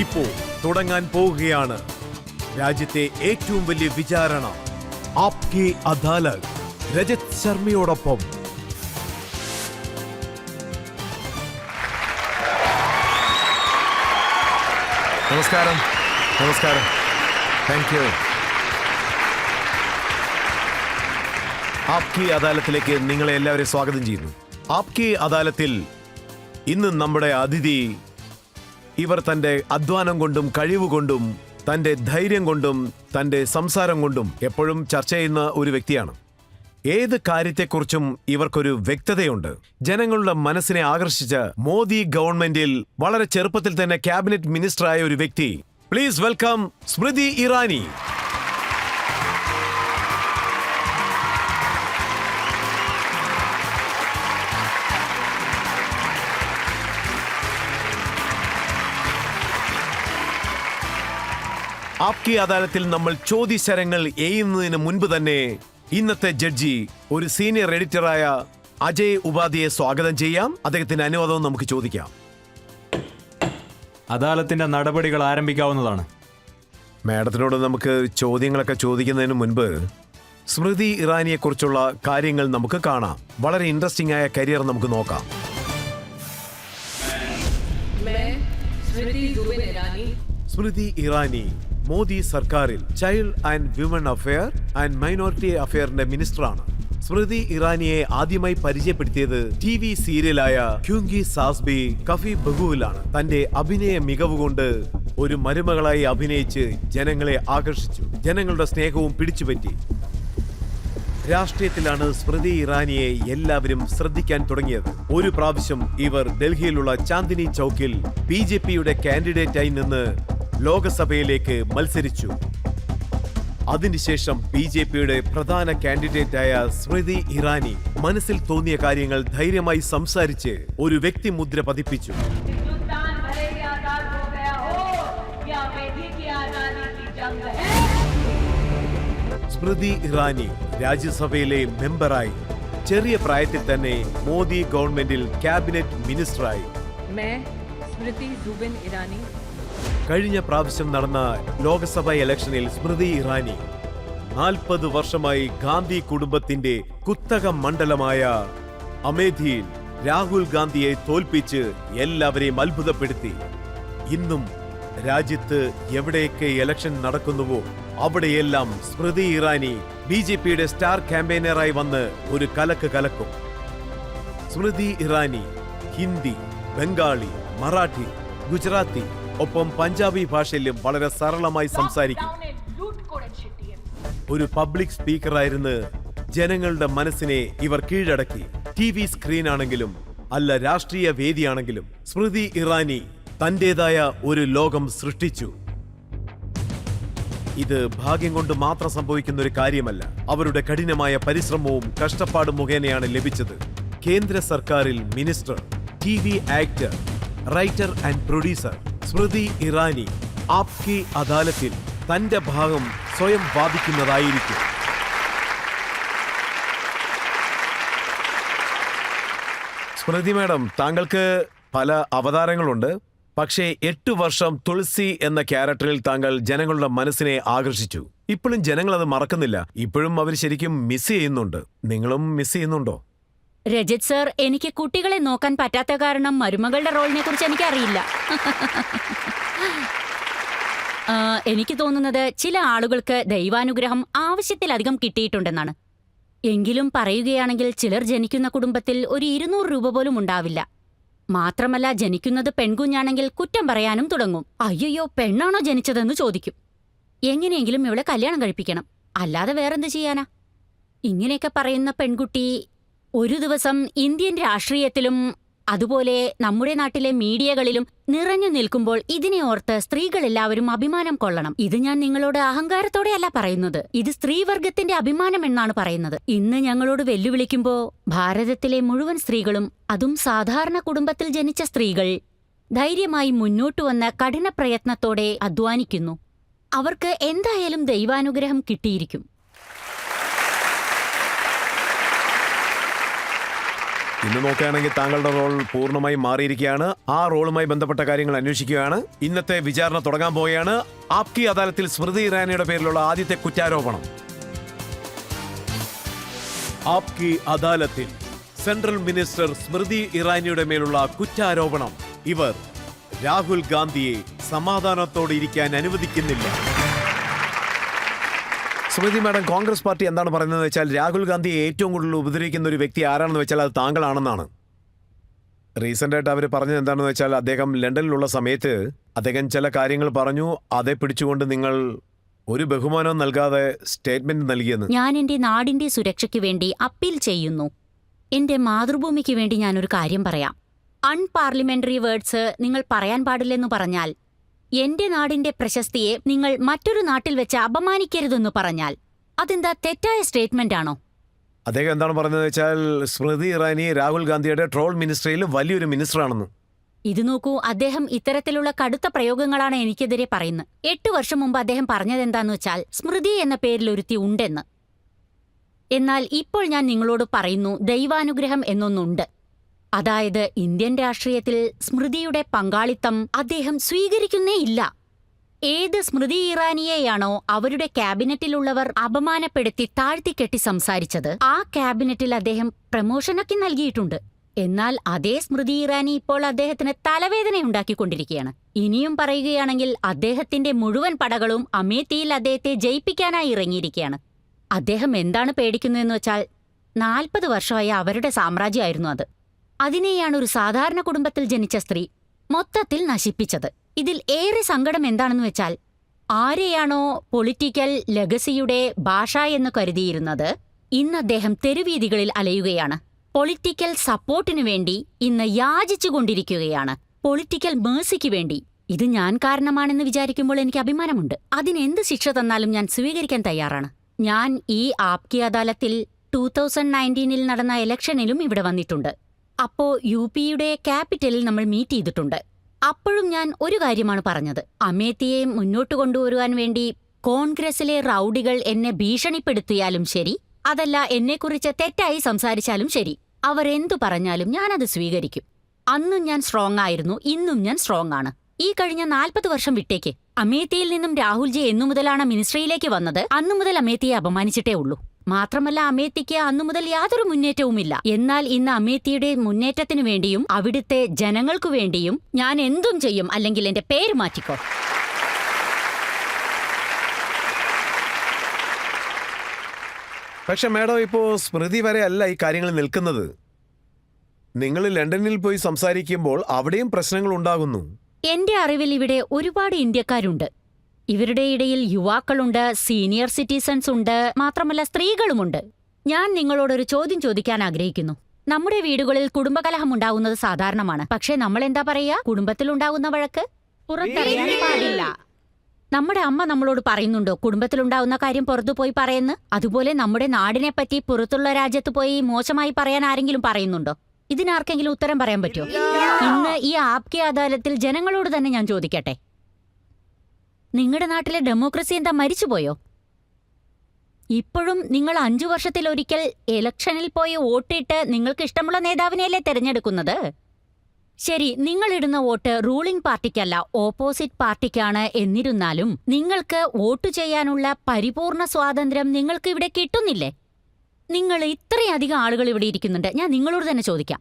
ഇപ്പോൾ തുടങ്ങാൻ പോവുകയാണ് രാജ്യത്തെ ഏറ്റവും വലിയ വിചാരണ, ആപ്കി അദാലത്ത്. രജത് ശർമ്മയോടൊപ്പം നമസ്കാരം. നമസ്കാരം. Thank you. ആപ്കി അദാലത്തിലേക്ക് നിങ്ങളെ എല്ലാവരെയും സ്വാഗതം ചെയ്യുന്നു. ആപ്കി അദാലത്തിൽ ഇന്ന് നമ്മുടെ അതിഥി, ഇവർ തന്റെ അധ്വാനം കൊണ്ടും കഴിവുകൊണ്ടും തന്റെ ധൈര്യം കൊണ്ടും തന്റെ സംസാരം കൊണ്ടും എപ്പോഴും ചർച്ച ചെയ്യുന്ന ഒരു വ്യക്തിയാണ്. ഏത് കാര്യത്തെക്കുറിച്ചും ഇവർക്കൊരു വ്യക്തതയുണ്ട്. ജനങ്ങളുടെ മനസ്സിനെ ആകർഷിച്ച മോദി ഗവൺമെന്റിൽ വളരെ ചെറുപ്പത്തിൽ തന്നെ ക്യാബിനറ്റ് മിനിസ്റ്ററായ ഒരു വ്യക്തി. പ്ലീസ് വെൽക്കം സ്മൃതി ഇറാനി. ആപ്കി അദാലത്തിൽ നമ്മൾ ചോദ്യശരങ്ങൾ എയ്യുന്നതിന് മുൻപ് തന്നെ ഇന്നത്തെ ജഡ്ജി ഒരു സീനിയർ എഡിറ്ററായ അജയ് ഉപാധ്യയെ സ്വാഗതം ചെയ്യാം. അദ്ദേഹത്തിന്റെ അനുവാദവും നമുക്ക് ചോദിക്കാം. അദാലത്തിന്റെ നടപടികൾ ആരംഭിക്കാവുന്നതാണ്. മാഡത്തിനോട് നമുക്ക് ചോദ്യങ്ങളൊക്കെ ചോദിക്കുന്നതിന് മുൻപ് സ്മൃതി ഇറാനിയെ കുറിച്ചുള്ള കാര്യങ്ങൾ നമുക്ക് കാണാം. വളരെ ഇൻട്രസ്റ്റിംഗ് ആയ കരിയർ നമുക്ക് നോക്കാം. സ്മൃതി ഇറാനി മോദി സർക്കാരിൽ child and women affair and minority അഫെയറിന്റെ മിനിസ്റ്ററാണ്. സ്മൃതി ഇറാനിയെ ആദ്യമായി പരിചയപ്പെടുത്തിയത് TV സീരിയലായ ക്യൂങ്കി സാസ്ബി കഫി ബഹുവിലാണ്. തന്റെ അഭിനയ മികവ് കൊണ്ട് ഒരു മരുമകളായി അഭിനയിച്ച് ജനങ്ങളെ ആകർഷിച്ചു. ജനങ്ങളുടെ സ്നേഹവും പിടിച്ചുപറ്റി. രാഷ്ട്രീയത്തിലാണ് സ്മൃതി ഇറാനിയെ എല്ലാവരും ശ്രദ്ധിക്കാൻ തുടങ്ങിയത്. ഒരു പ്രാവശ്യം ഇവർ ഡൽഹിയിലുള്ള ചാന്ദിനി ചൗക്കിൽ BJPയുടെ കാൻഡിഡേറ്റായി നിന്ന് ലോകസഭയിലേക്ക് മത്സരിച്ചു. അതിനുശേഷം BJPയുടെ പ്രധാന കാൻഡിഡേറ്റായ സ്മൃതി ഇറാനി മനസ്സിൽ തോന്നിയ കാര്യങ്ങൾ ധൈര്യമായി സംസാരിച്ച് ഒരു വ്യക്തിമുദ്ര പതിപ്പിച്ചു. സ്മൃതി ഇറാനി രാജ്യസഭയിലെ മെമ്പറായി. ചെറിയ പ്രായത്തിൽ തന്നെ മോദി ഗവൺമെന്റിൽ ക്യാബിനറ്റ് മിനിസ്റ്ററായി. കഴിഞ്ഞ പ്രാവശ്യം നടന്ന ലോക്സഭാ ഇലക്ഷനിൽ സ്മൃതി ഇറാനി 40 വർഷമായി ഗാന്ധി കുടുംബത്തിന്റെ കുത്തക മണ്ഡലമായ അമേഠിയിൽ രാഹുൽ ഗാന്ധിയെ തോൽപ്പിച്ച് എല്ലാവരെയും അത്ഭുതപ്പെടുത്തി. ഇന്നും രാജ്യത്ത് എവിടെയൊക്കെ ഇലക്ഷൻ നടക്കുന്നുവോ അവിടെയെല്ലാം സ്മൃതി ഇറാനി BJPയുടെ സ്റ്റാർ ക്യാമ്പയിനറായി വന്ന് ഒരു കലക്ക് കലക്കും. സ്മൃതി ഇറാനി ഹിന്ദി, ബംഗാളി, മറാഠി, ഗുജറാത്തി ഒപ്പം പഞ്ചാബി ഭാഷയിലും വളരെ സരളമായി സംസാരിക്കും. ഒരു പബ്ലിക് സ്പീക്കറായിരുന്ന് ജനങ്ങളുടെ മനസ്സിനെ ഇവർ കീഴടക്കി. TV സ്ക്രീനാണെങ്കിലും അല്ല രാഷ്ട്രീയ വേദിയാണെങ്കിലും സ്മൃതി ഇറാനി തന്റേതായ ഒരു ലോകം സൃഷ്ടിച്ചു. ഇത് ഭാഗ്യം കൊണ്ട് മാത്രം സംഭവിക്കുന്ന ഒരു കാര്യമല്ല. അവരുടെ കഠിനമായ പരിശ്രമവും കഷ്ടപ്പാടും മുഖേനയാണ് ലഭിച്ചത്. കേന്ദ്ര സർക്കാരിൽ minister, TV actor, writer and producer Smriti Irani Aapki അദാലത്തിൽ തന്റെ ഭാഗം സ്വയം വാദിക്കുന്നതായിരിക്കും. സ്മൃതി മാഡം, താങ്കൾക്ക് പല അവതാരങ്ങളുണ്ട്. പക്ഷേ 8 വർഷം തുളസി എന്ന ക്യാരക്ടറിൽ താങ്കൾ ജനങ്ങളുടെ മനസ്സിനെ ആകർഷിച്ചു. ഇപ്പോഴും ജനങ്ങൾ അത് മറക്കുന്നില്ല. ഇപ്പോഴും അവർ ശരിക്കും മിസ് ചെയ്യുന്നുണ്ട്. നിങ്ങളും മിസ് ചെയ്യുന്നുണ്ടോ? രജിത് സർ, എനിക്ക് കുട്ടികളെ നോക്കാൻ പറ്റാത്ത കാരണം മരുമകളുടെ റോളിനെ കുറിച്ച് എനിക്കറിയില്ല. എനിക്ക് തോന്നുന്നത് ചില ആളുകൾക്ക് ദൈവാനുഗ്രഹം ആവശ്യത്തിലധികം കിട്ടിയിട്ടുണ്ടെന്നാണ്. എങ്കിലും പറയുകയാണെങ്കിൽ ചിലർ ജനിക്കുന്ന കുടുംബത്തിൽ ഒരു 200 രൂപ പോലും ഉണ്ടാവില്ല. മാത്രമല്ല, ജനിക്കുന്നത് പെൺകുഞ്ഞാണെങ്കിൽ കുറ്റം പറയാനും തുടങ്ങും. അയ്യോ, പെണ്ണാണോ ജനിച്ചതെന്ന് ചോദിക്കും. എങ്ങനെയെങ്കിലും ഇവളെ കല്യാണം കഴിപ്പിക്കണം, അല്ലാതെ വേറെന്ത് ചെയ്യാനാ? ഇങ്ങനെയൊക്കെ പറയുന്ന പെൺകുട്ടി ഒരു ദിവസം ഇന്ത്യൻ രാഷ്ട്രീയത്തിലും അതുപോലെ നമ്മുടെ നാട്ടിലെ മീഡിയകളിലും നിറഞ്ഞു നിൽക്കുമ്പോൾ ഇതിനെ ഓർത്ത് സ്ത്രീകളെല്ലാവരും അഭിമാനം കൊള്ളണം. ഇത് ഞാൻ നിങ്ങളോട് അഹങ്കാരത്തോടെയല്ല പറയുന്നത്. ഇത് സ്ത്രീവർഗത്തിന്റെ അഭിമാനം എന്നാണ് പറയുന്നത്. ഇന്ന് ഞങ്ങളോട് വെല്ലുവിളിക്കുമ്പോൾ ഭാരതത്തിലെ മുഴുവൻ സ്ത്രീകളും, അതും സാധാരണ കുടുംബത്തിൽ ജനിച്ച സ്ത്രീകൾ, ധൈര്യമായി മുന്നോട്ടു വന്ന കഠിന പ്രയത്നത്തോടെ അധ്വാനിക്കുന്നു. അവർക്ക് എന്തായാലും ദൈവാനുഗ്രഹം കിട്ടിയിരിക്കും. ഇന്ന് നോക്കുകയാണെങ്കിൽ താങ്കളുടെ റോൾ പൂർണ്ണമായും മാറിയിരിക്കുകയാണ്. ആ റോളുമായി ബന്ധപ്പെട്ട കാര്യങ്ങൾ അന്വേഷിക്കുകയാണ്. ഇന്നത്തെ വിചാരണ തുടങ്ങാൻ പോവുകയാണ്. ആപ്കി അദാലത്തിൽ സ്മൃതി ഇറാനിയുടെ പേരിലുള്ള ആദ്യത്തെ കുറ്റാരോപണം. ആപ്കി അദാലത്തിൽ സെൻട്രൽ മിനിസ്റ്റർ സ്മൃതി ഇറാനിയുടെ മേലുള്ള കുറ്റാരോപണം. ഇവർ രാഹുൽ ഗാന്ധിയെ സമാധാനത്തോടെ ഇരിക്കാൻ അനുവദിക്കുന്നില്ല. സ്മൃതി മാഡം, കോൺഗ്രസ് പാർട്ടി എന്താണ് പറയുന്നത് വെച്ചാൽ രാഹുൽ ഗാന്ധിയെ ഏറ്റവും കൂടുതൽ ഉപദ്രവിക്കുന്ന ഒരു വ്യക്തി ആരാണെന്ന് വെച്ചാൽ അത് താങ്കളാണെന്നാണ്. റീസെന്റ് ആയിട്ട് അവർ പറഞ്ഞത് എന്താണെന്ന് വെച്ചാൽ അദ്ദേഹം ലണ്ടനിലുള്ള സമയത്ത് അദ്ദേഹം ചില കാര്യങ്ങൾ പറഞ്ഞു, അതേ പിടിച്ചുകൊണ്ട് നിങ്ങൾ ഒരു ബഹുമാനവും നൽകാതെ സ്റ്റേറ്റ്മെന്റ് നൽകിയെന്ന്. ഞാൻ എന്റെ നാടിന്റെ സുരക്ഷയ്ക്ക് വേണ്ടി അപ്പീൽ ചെയ്യുന്നു. എന്റെ മാതൃഭൂമിക്ക് വേണ്ടി ഞാനൊരു കാര്യം പറയാം. അൺപാർലമെന്ററി വേർഡ്സ് നിങ്ങൾ പറയാൻ പാടില്ലെന്ന് പറഞ്ഞാൽ, എന്റെ നാടിന്റെ പ്രശസ്തിയെ നിങ്ങൾ മറ്റൊരു നാട്ടിൽ വെച്ച് അപമാനിക്കരുതെന്ന് പറഞ്ഞാൽ അതെന്താ തെറ്റായ സ്റ്റേറ്റ്മെന്റ് ആണോ? അദ്ദേഹം എന്താണ് പറഞ്ഞത് വെച്ചാൽ സ്മൃതി ഇറാനി രാഹുൽ ഗാന്ധിയുടെ ട്രോൾ മിനിസ്ട്രിയിൽ വലിയൊരു മിനിസ്റ്ററാണെന്ന്. ഇത് നോക്കൂ, അദ്ദേഹം ഇത്തരത്തിലുള്ള കടുത്ത പ്രയോഗങ്ങളാണ് എനിക്കെതിരെ പറയുന്നത്. 8 വർഷം മുമ്പ് അദ്ദേഹം പറഞ്ഞതെന്താന്ന് വെച്ചാൽ സ്മൃതി എന്ന പേരിൽ ഒരുത്തി ഉണ്ടെന്ന്. എന്നാൽ ഇപ്പോൾ ഞാൻ നിങ്ങളോട് പറയുന്നു, ദൈവാനുഗ്രഹം എന്നൊന്നുണ്ട്. അതായത് ഇന്ത്യൻ രാഷ്ട്രീയത്തിൽ സ്മൃതിയുടെ പങ്കാളിത്തം അദ്ദേഹം സ്വീകരിക്കുന്നേയില്ല. ഏത് സ്മൃതി ഇറാനിയെയാണോ അവരുടെ ക്യാബിനറ്റിലുള്ളവർ അപമാനപ്പെടുത്തി താഴ്ത്തിക്കെട്ടി സംസാരിച്ചത്, ആ ക്യാബിനറ്റിൽ അദ്ദേഹം പ്രമോഷനൊക്കെ നൽകിയിട്ടുണ്ട്. എന്നാൽ അതേ സ്മൃതി ഇറാനി ഇപ്പോൾ അദ്ദേഹത്തിന് തലവേദനയുണ്ടാക്കിക്കൊണ്ടിരിക്കുകയാണ്. ഇനിയും പറയുകയാണെങ്കിൽ അദ്ദേഹത്തിന്റെ മുഴുവൻ പടകളും അമേത്തിയിൽ അദ്ദേഹത്തെ ജയിപ്പിക്കാനായി ഇറങ്ങിയിരിക്കുകയാണ്. അദ്ദേഹം എന്താണ് പേടിക്കുന്നതെന്ന് വെച്ചാൽ 40 വർഷമായ അവരുടെ സാമ്രാജ്യമായിരുന്നു അത്. അതിനെയാണ് ഒരു സാധാരണ കുടുംബത്തിൽ ജനിച്ച സ്ത്രീ മൊത്തത്തിൽ നശിപ്പിച്ചത്. ഇതിൽ ഏറെ സങ്കടം എന്താണെന്ന് വെച്ചാൽ, ആരെയാണോ പൊളിറ്റിക്കൽ ലെഗസിയുടെ ഭാഷ എന്ന് കരുതിയിരുന്നത്, ഇന്ന് അദ്ദേഹം തെരുവീതികളിൽ അലയുകയാണ്. പൊളിറ്റിക്കൽ സപ്പോർട്ടിനു വേണ്ടി ഇന്ന് യാചിച്ചുകൊണ്ടിരിക്കുകയാണ്. പൊളിറ്റിക്കൽ മേഴ്സിക്ക് വേണ്ടി. ഇത് ഞാൻ കാരണമാണെന്ന് വിചാരിക്കുമ്പോൾ എനിക്ക് അഭിമാനമുണ്ട്. അതിനെന്ത് ശിക്ഷ തന്നാലും ഞാൻ സ്വീകരിക്കാൻ തയ്യാറാണ്. ഞാൻ ഈ ആപ്കി അദാലത്തിൽ 2019 നടന്ന ഇലക്ഷനിലും ഇവിടെ വന്നിട്ടുണ്ട്. അപ്പോ UPയുടെ ക്യാപിറ്റലിൽ നമ്മൾ മീറ്റ് ചെയ്തിട്ടുണ്ട്. അപ്പോഴും ഞാൻ ഒരു കാര്യമാണ് പറഞ്ഞത്. അമേത്തിയെ മുന്നോട്ട് കൊണ്ടുവരുവാൻ വേണ്ടി കോൺഗ്രസിലെ റൌഡികൾ എന്നെ ഭീഷണിപ്പെടുത്തിയാലും ശരി, അതല്ല എന്നെക്കുറിച്ച് തെറ്റായി സംസാരിച്ചാലും ശരി, അവർ എന്തു പറഞ്ഞാലും ഞാനത് സ്വീകരിക്കും. അന്നും ഞാൻ സ്ട്രോങ് ആയിരുന്നു, ഇന്നും ഞാൻ സ്ട്രോങ് ആണ്. ഈ കഴിഞ്ഞ 40 വർഷം വിട്ടേക്ക്. അമേത്തിയിൽ നിന്നും രാഹുൽജി എന്നു മുതലാണ് മിനിസ്ട്രിയിലേക്ക് വന്നത്, അന്നു മുതൽ അമേത്തിയെ അപമാനിച്ചിട്ടേ ഉള്ളൂ. മാത്രമല്ല, അമേത്തിക്ക് അന്നു മുതൽ യാതൊരു മുന്നേറ്റവുമില്ല. എന്നാൽ ഇന്ന് അമേത്തിയുടെ മുന്നേറ്റത്തിനു വേണ്ടിയും അവിടുത്തെ ജനങ്ങൾക്കു വേണ്ടിയും ഞാൻ എന്തും ചെയ്യും. അല്ലെങ്കിൽ എന്റെ പേര് മാറ്റിക്കോ. പക്ഷെ മാഡം, ഇപ്പോ സ്മൃതി വരെ അല്ല ഈ കാര്യങ്ങൾ നിൽക്കുന്നത്. നിങ്ങൾ ലണ്ടനിൽ പോയി സംസാരിക്കുമ്പോൾ അവിടെയും പ്രശ്നങ്ങൾ ഉണ്ടാകുന്നു. എന്റെ അറിവിൽ ഇവിടെ ഒരുപാട് ഇന്ത്യക്കാരുണ്ട്. ഇവരുടെ ഇടയിൽ യുവാക്കളുണ്ട്, സീനിയർ സിറ്റിസൺസ് ഉണ്ട്, മാത്രമല്ല സ്ത്രീകളുമുണ്ട്. ഞാൻ നിങ്ങളോടൊരു ചോദ്യം ചോദിക്കാൻ ആഗ്രഹിക്കുന്നു. നമ്മുടെ വീടുകളിൽ കുടുംബകലഹം ഉണ്ടാകുന്നത് സാധാരണമാണ്. പക്ഷേ നമ്മൾ എന്താ പറയാ? കുടുംബത്തിലുണ്ടാകുന്ന വഴക്ക് പുറത്തറിയാൻ പാടില്ല. നമ്മുടെ അമ്മ നമ്മളോട് പറയുന്നുണ്ടോ കുടുംബത്തിലുണ്ടാവുന്ന കാര്യം പുറത്തു പോയി പറയുന്നു? അതുപോലെ നമ്മുടെ നാടിനെപ്പറ്റി പുറത്തുള്ള രാജ്യത്ത് പോയി മോശമായി പറയാൻ ആരെങ്കിലും പറയുന്നുണ്ടോ? ഇതിനാർക്കെങ്കിലും ഉത്തരം പറയാൻ പറ്റുമോ? ഇന്ന് ഈ ആപ്കി അദാലത്തിൽ ജനങ്ങളോട് തന്നെ ഞാൻ ചോദിക്കട്ടെ, നിങ്ങളുടെ നാട്ടിലെ ഡെമോക്രസി എന്താ മരിച്ചുപോയോ? ഇപ്പോഴും നിങ്ങൾ 5 വർഷത്തിലൊരിക്കൽ ഇലക്ഷനിൽ പോയി വോട്ടിട്ട് നിങ്ങൾക്ക് ഇഷ്ടമുള്ള നേതാവിനെയല്ലേ തിരഞ്ഞെടുക്കുന്നത്? ശരി, നിങ്ങളിടുന്ന വോട്ട് റൂളിംഗ് പാർട്ടിക്കല്ല, ഓപ്പോസിറ്റ് പാർട്ടിക്കാണ്. എന്നിരുന്നാലും നിങ്ങൾക്ക് വോട്ട് ചെയ്യാനുള്ള പരിപൂർണ സ്വാതന്ത്ര്യം നിങ്ങൾക്ക് ഇവിടെ കിട്ടുന്നില്ലേ? നിങ്ങൾ ഇത്രയധികം ആളുകൾ ഇവിടെ ഇരിക്കുന്നുണ്ട്. ഞാൻ നിങ്ങളോട് തന്നെ ചോദിക്കാം,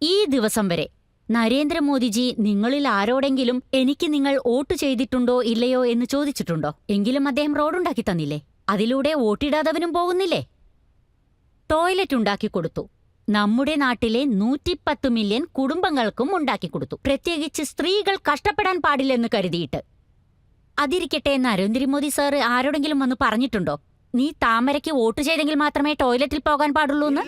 ഈ ദിവസം വരെ നരേന്ദ്രമോദിജി നിങ്ങളിൽ ആരോടെങ്കിലും എനിക്ക് നിങ്ങൾ വോട്ട് ചെയ്തിട്ടുണ്ടോ ഇല്ലയോ എന്ന് ചോദിച്ചിട്ടുണ്ടോ? എങ്കിലും അദ്ദേഹം റോഡുണ്ടാക്കി തന്നില്ലേ? അതിലൂടെ വോട്ടിടാതവനും പോകുന്നില്ലേ? ടോയ്ലറ്റ് ഉണ്ടാക്കി കൊടുത്തു. നമ്മുടെ നാട്ടിലെ 110 മില്യൺ കുടുംബങ്ങൾക്കും ഉണ്ടാക്കിക്കൊടുത്തു. പ്രത്യേകിച്ച് സ്ത്രീകൾ കഷ്ടപ്പെടാൻ പാടില്ലെന്ന് കരുതിയിട്ട്. അതിരിക്കട്ടെ, നരേന്ദ്രമോദി സാറ് ആരോടെങ്കിലും വന്ന് പറഞ്ഞിട്ടുണ്ടോ നീ താമരയ്ക്ക് വോട്ട് ചെയ്തെങ്കിൽ മാത്രമേ ടോയ്ലറ്റിൽ പോകാൻ പാടുള്ളൂന്ന്?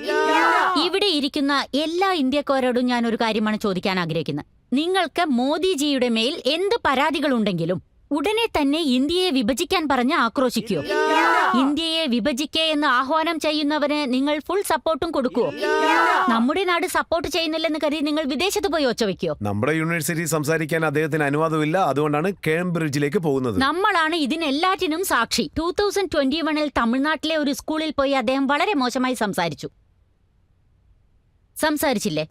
ഇവിടെ ഇരിക്കുന്ന എല്ലാ ഇന്ത്യക്കാരോടും ഞാൻ ഒരു കാര്യമാണ് ചോദിക്കാൻ ആഗ്രഹിക്കുന്നത്. നിങ്ങൾക്ക് മോദിജിയുടെ മേൽ എന്ത് പരാതികളുണ്ടെങ്കിലും ഉടനെ തന്നെ ഇന്ത്യയെ വിഭജിക്കാൻ പറഞ്ഞ് ആക്രോശിക്കുവോ? ഇന്ത്യയെ വിഭജിക്കേ എന്ന് ആഹ്വാനം ചെയ്യുന്നവന് നിങ്ങൾ ഫുൾ സപ്പോർട്ടും കൊടുക്കുവോ? നമ്മുടെ നാട് സപ്പോർട്ട് ചെയ്യുന്നില്ലെന്ന് കരുതി നിങ്ങൾ വിദേശത്ത് പോയി ഒച്ചവെക്കോ? നമ്മുടെ യൂണിവേഴ്സിറ്റി സംസാരിക്കാൻ അദ്ദേഹത്തിന് അനുവാദമില്ല. അതുകൊണ്ടാണ് കേംബ്രിഡ്ജിലേക്ക് പോകുന്നത്. നമ്മളാണ് ഇതിനെല്ലാറ്റിനും സാക്ഷി. 2021 തമിഴ്നാട്ടിലെ ഒരു സ്കൂളിൽ പോയി അദ്ദേഹം വളരെ മോശമായി സംസാരിച്ചു. സംസാരിച്ചില്ലേ?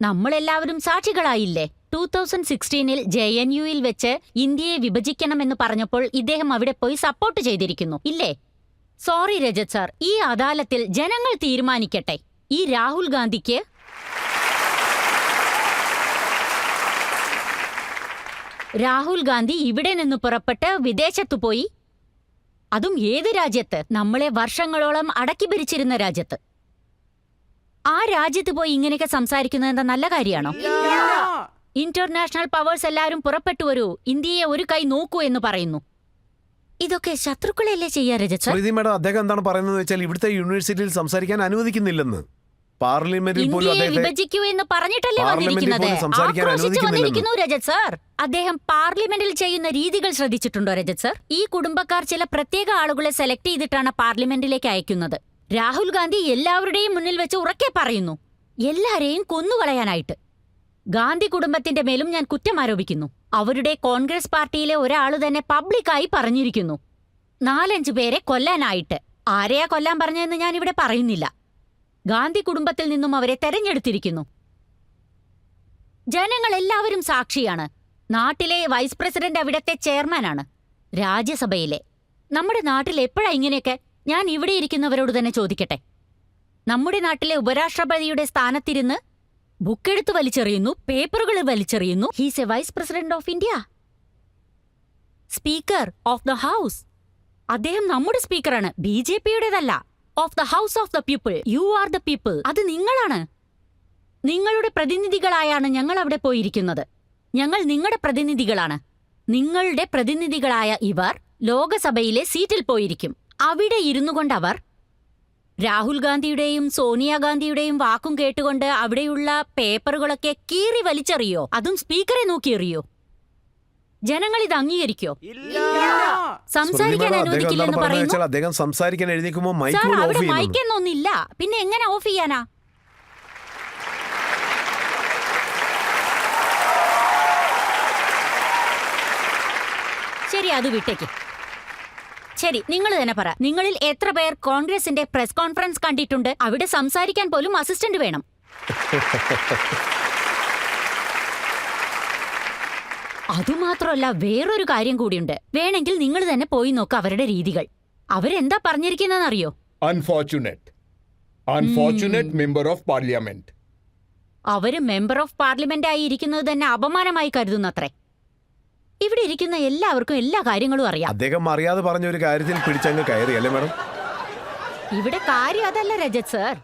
നമ്മളെല്ലാവരും സാക്ഷികളായില്ലേ? 2016-ൽ JNU-ൽ വെച്ച് ഇന്ത്യയെ വിഭജിക്കണമെന്ന് പറഞ്ഞപ്പോൾ ഇദ്ദേഹം അവിടെ പോയി സപ്പോർട്ട് ചെയ്തിരിക്കുന്നു, ഇല്ലേ? സോറി രജത് സാർ, ഈ അദാലത്തിൽ ജനങ്ങൾ തീരുമാനിക്കട്ടെ. ഈ രാഹുൽ ഗാന്ധിക്ക് രാഹുൽ ഗാന്ധി ഇവിടെ നിന്ന് പുറപ്പെട്ട് വിദേശത്തു പോയി, അതും ഏത് രാജ്യത്ത്? നമ്മളെ വർഷങ്ങളോളം അടക്കി ഭരിച്ചിരുന്ന രാജ്യത്ത്. ആ രാജ്യത്ത് പോയി ഇങ്ങനെയൊക്കെ സംസാരിക്കുന്നത് എന്താ നല്ല കാര്യമാണോ? ഇന്റർനാഷണൽ പവേഴ്സ് എല്ലാവരും പുറപ്പെട്ടു വരൂ, ഇന്ത്യയെ ഒരു കൈ നോക്കൂ എന്ന് പറയുന്നു. ഇതൊക്കെ ശത്രുക്കളെയല്ലേ ചെയ്യാ രജത് സർ? പ്രീതി മാഡം, അദ്ദേഹം എന്താണ് പറയുന്നത് വെച്ചാൽ ഇവിടുത്തെ യൂണിവേഴ്സിറ്റിയിൽ സംസാരിക്കാൻ അനുവദിക്കുന്നില്ലെന്ന്. പാർലമെന്റിൽ പോലും ഇന്ത്യയെ അദ്ദേഹത്തെ വിഭജിക്കൂ എന്ന് പറഞ്ഞിട്ടല്ലേ പാർലമെന്റിൽ വന്നിരിക്കുന്നത്. പോലും സംസാരിക്കാൻ ആക്രോശിച്ചു അനുവദിക്കുന്നില്ലെന്ന്. വന്നിരിക്കുന്നു രജത് സർ. അദ്ദേഹം പാർലമെന്റിൽ ചെയ്യുന്ന രീതികൾ ശ്രദ്ധിച്ചിട്ടുണ്ടോ രജത് സർ? ഈ കുടുംബക്കാർ ചില പ്രത്യേക ആളുകളെ സെലക്ട് ചെയ്തിട്ടാണ് പാർലമെന്റിലേക്ക് അയക്കുന്നത്. രാഹുൽ ഗാന്ധി എല്ലാവരുടെയും മുന്നിൽ വെച്ച് ഉറക്കെ പറയുന്നു, എല്ലാരെയും കൊന്നുകളയാനായിട്ട്. ഗാന്ധി കുടുംബത്തിന്റെ മേലും ഞാൻ കുറ്റം ആരോപിക്കുന്നു. അവരുടെ കോൺഗ്രസ് പാർട്ടിയിലെ ഒരാള് തന്നെ പബ്ലിക്കായി പറഞ്ഞിരിക്കുന്നു 4-5 പേരെ കൊല്ലാനായിട്ട്. ആരെയാ കൊല്ലാൻ പറഞ്ഞതെന്ന് ഞാൻ ഇവിടെ പറയുന്നില്ല. ഗാന്ധി കുടുംബത്തിൽ നിന്നും അവരെ തെരഞ്ഞെടുത്തിരിക്കുന്നു. ജനങ്ങൾ എല്ലാവരും സാക്ഷിയാണ്. നാട്ടിലെ വൈസ് പ്രസിഡന്റ് അവിടത്തെ ചെയർമാനാണ്, രാജ്യസഭയിലെ. നമ്മുടെ നാട്ടിൽ എപ്പോഴാ ഇങ്ങനെയൊക്കെ? ഞാൻ ഇവിടെ ഇരിക്കുന്നവരോട് തന്നെ ചോദിക്കട്ടെ. നമ്മുടെ നാട്ടിലെ ഉപരാഷ്ട്രപതിയുടെ സ്ഥാനത്തിരുന്ന് ബുക്കെടുത്ത് വലിച്ചെറിയുന്നു, പേപ്പറുകൾ വലിച്ചെറിയുന്നു. He's a vice president of India, speaker of the house. അദ്ദേഹം നമ്മുടെ സ്പീക്കറാണ്, BJP-യുടേതല്ല. Of the house of the people. You are the people. അത് നിങ്ങളാണ്. നിങ്ങളുടെ പ്രതിനിധികളായാണ് ഞങ്ങൾ അവിടെ പോയിരിക്കുന്നത്. ഞങ്ങൾ നിങ്ങളുടെ പ്രതിനിധികളാണ്. നിങ്ങളുടെ പ്രതിനിധികളായ ഇവർ ലോകസഭയിലെ സീറ്റിൽ പോയിരിക്കും. അവിടെ ഇരുന്നു കൊണ്ടവർ രാഹുൽ ഗാന്ധിയുടെയും സോണിയാഗാന്ധിയുടെയും വാക്കും കേട്ടുകൊണ്ട് അവിടെയുള്ള പേപ്പറുകളൊക്കെ കീറി വലിച്ചെറിയോ? അതും സ്പീക്കറെ നോക്കിയെറിയോ? ജനങ്ങൾ ഇത് അംഗീകരിക്കോ? സംസാരിക്കാൻ അനുവദിക്കില്ലെന്ന് പറയുന്നു. അദ്ദേഹം സംസാരിക്കാൻ എഴുതിക്കുമ്പോൾ സാർ, അവിടെ മൈക്കെന്നൊന്നില്ല, പിന്നെ എങ്ങനെ ഓഫ് ചെയ്യാനാ? ശരി, അത് വിട്ടേക്ക്. ശരി, നിങ്ങൾ തന്നെ പറ. നിങ്ങളിൽ എത്ര പേർ കോൺഗ്രസിന്റെ പ്രസ് കോൺഫറൻസ് കണ്ടിട്ടുണ്ട്? അവിടെ സംസാരിക്കാൻ പോലും അസിസ്റ്റന്റ് വേണം. അതുമാത്രമല്ല, വേറൊരു കാര്യം കൂടിയുണ്ട്. വേണമെങ്കിൽ നിങ്ങൾ തന്നെ പോയി നോക്ക് അവരുടെ രീതികൾ. അവരെന്താ പറഞ്ഞിരിക്കുന്നതെന്നറിയോ? Unfortunate member of parliament. അവര് മെമ്പർ ഓഫ് പാർലമെന്റ് ആയി ഇരിക്കുന്നത് തന്നെ അപമാനമായി കരുതുന്നത്രേ. ഇവിടെ ഇരിക്കുന്ന എല്ലാവർക്കും എല്ലാ കാര്യങ്ങളും അറിയാം. അദ്ദേഹം അറിയാതെ പറഞ്ഞ ഒരു കാര്യത്തിൽ പിടിച്ചങ്ങ് കയറി, അല്ലേ മാഡം? ഇവിടെ കാര്യം അതല്ല രജത് സർ.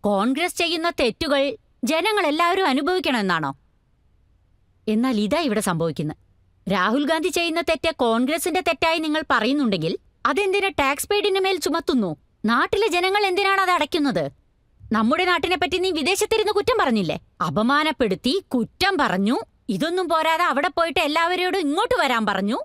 കോൺഗ്രസ് ചെയ്യുന്ന തെറ്റുകൾ ജനങ്ങൾ എല്ലാവരും അനുഭവിക്കണമെന്നാണോ? എന്നാൽ ഇതാ ഇവിടെ സംഭവിക്കുന്നത്. രാഹുൽ ഗാന്ധി ചെയ്യുന്ന തെറ്റ് കോൺഗ്രസിന്റെ തെറ്റായി നിങ്ങൾ പറയുന്നുണ്ടെങ്കിൽ അതെന്തിനാ ടാക്സ് പെയ്ഡിന് മേൽ ചുമത്തുന്നു? നാട്ടിലെ ജനങ്ങൾ എന്തിനാണ് അത് അടയ്ക്കുന്നത്? നമ്മുടെ നാട്ടിനെ പറ്റി നീ വിദേശത്തിരുന്ന് കുറ്റം പറഞ്ഞില്ലേ? അപമാനപ്പെടുത്തി, കുറ്റം പറഞ്ഞു. ഇതൊന്നും പോരാതെ അവിടെ പോയിട്ട് എല്ലാവരോടും ഇങ്ങോട്ട് വരാൻ പറഞ്ഞു.